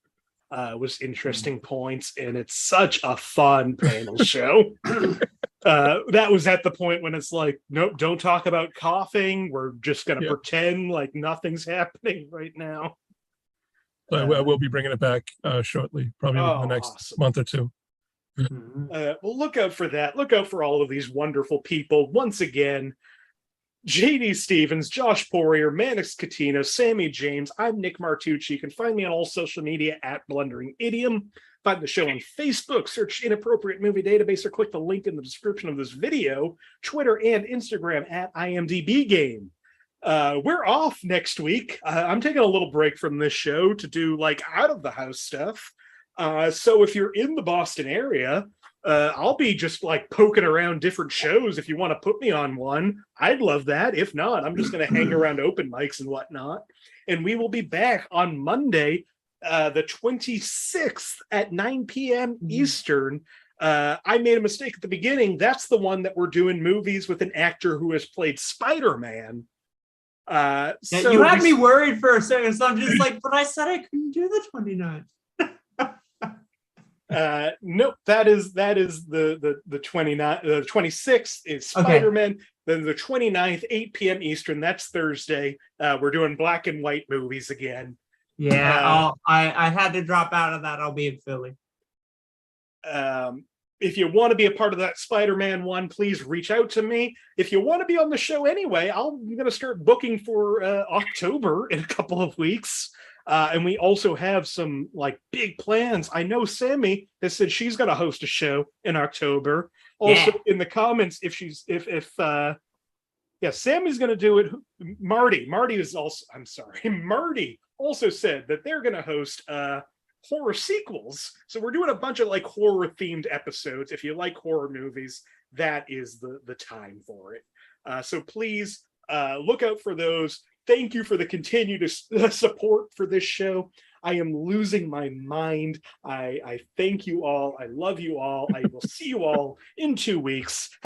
was Interesting Points, and it's such a fun panel show. That was at the point when it's like, nope, don't talk about coughing. We're just going to pretend like nothing's happening right now. I will be bringing it back shortly, probably in the next month or two. Well, look out for that. Look out for all of these wonderful people. Once again, JD Stephans, Josh Poirier, Manix Catino, Sammie James. I'm Nick Martucci. You can find me on all social media at Blundering Idiom. Find the show on Facebook, search Inappropriate Movie Database, or click the link in the description of this video, Twitter and Instagram at IMDb Game. We're off next week. I'm taking a little break from this show to do like out of the house stuff. So if you're in the Boston area, I'll be just like poking around different shows. If you want to put me on one, I'd love that. If not, I'm just going to hang around open mics and whatnot. And we will be back on Monday, the 26th at 9 p.m. Eastern. I made a mistake at the beginning. That's the one that we're doing movies with an actor who has played Spider-Man. So you had me worried for a second, so I'm just like, but I said I couldn't do the 29th. Nope, that is the 29th. The 26th is Spider-Man. Okay. Then the 29th, 8 p.m. Eastern, that's Thursday. We're doing black and white movies again. Yeah, I had to drop out of that. I'll be in Philly. If you want to be a part of that Spider-Man one, please reach out to me. If you want to be on the show anyway, I'm going to start booking for October in a couple of weeks. And we also have some like big plans. I know Sammie has said she's going to host a show in October. Also in the comments, if Sammie's going to do it. Marty also said that they're going to host horror sequels. So we're doing a bunch of like horror themed episodes. If you like horror movies, that is the time for it. So please look out for those. Thank you for the continued support for this show. I am losing my mind. I thank you all. I love you all. I will see you all in 2 weeks.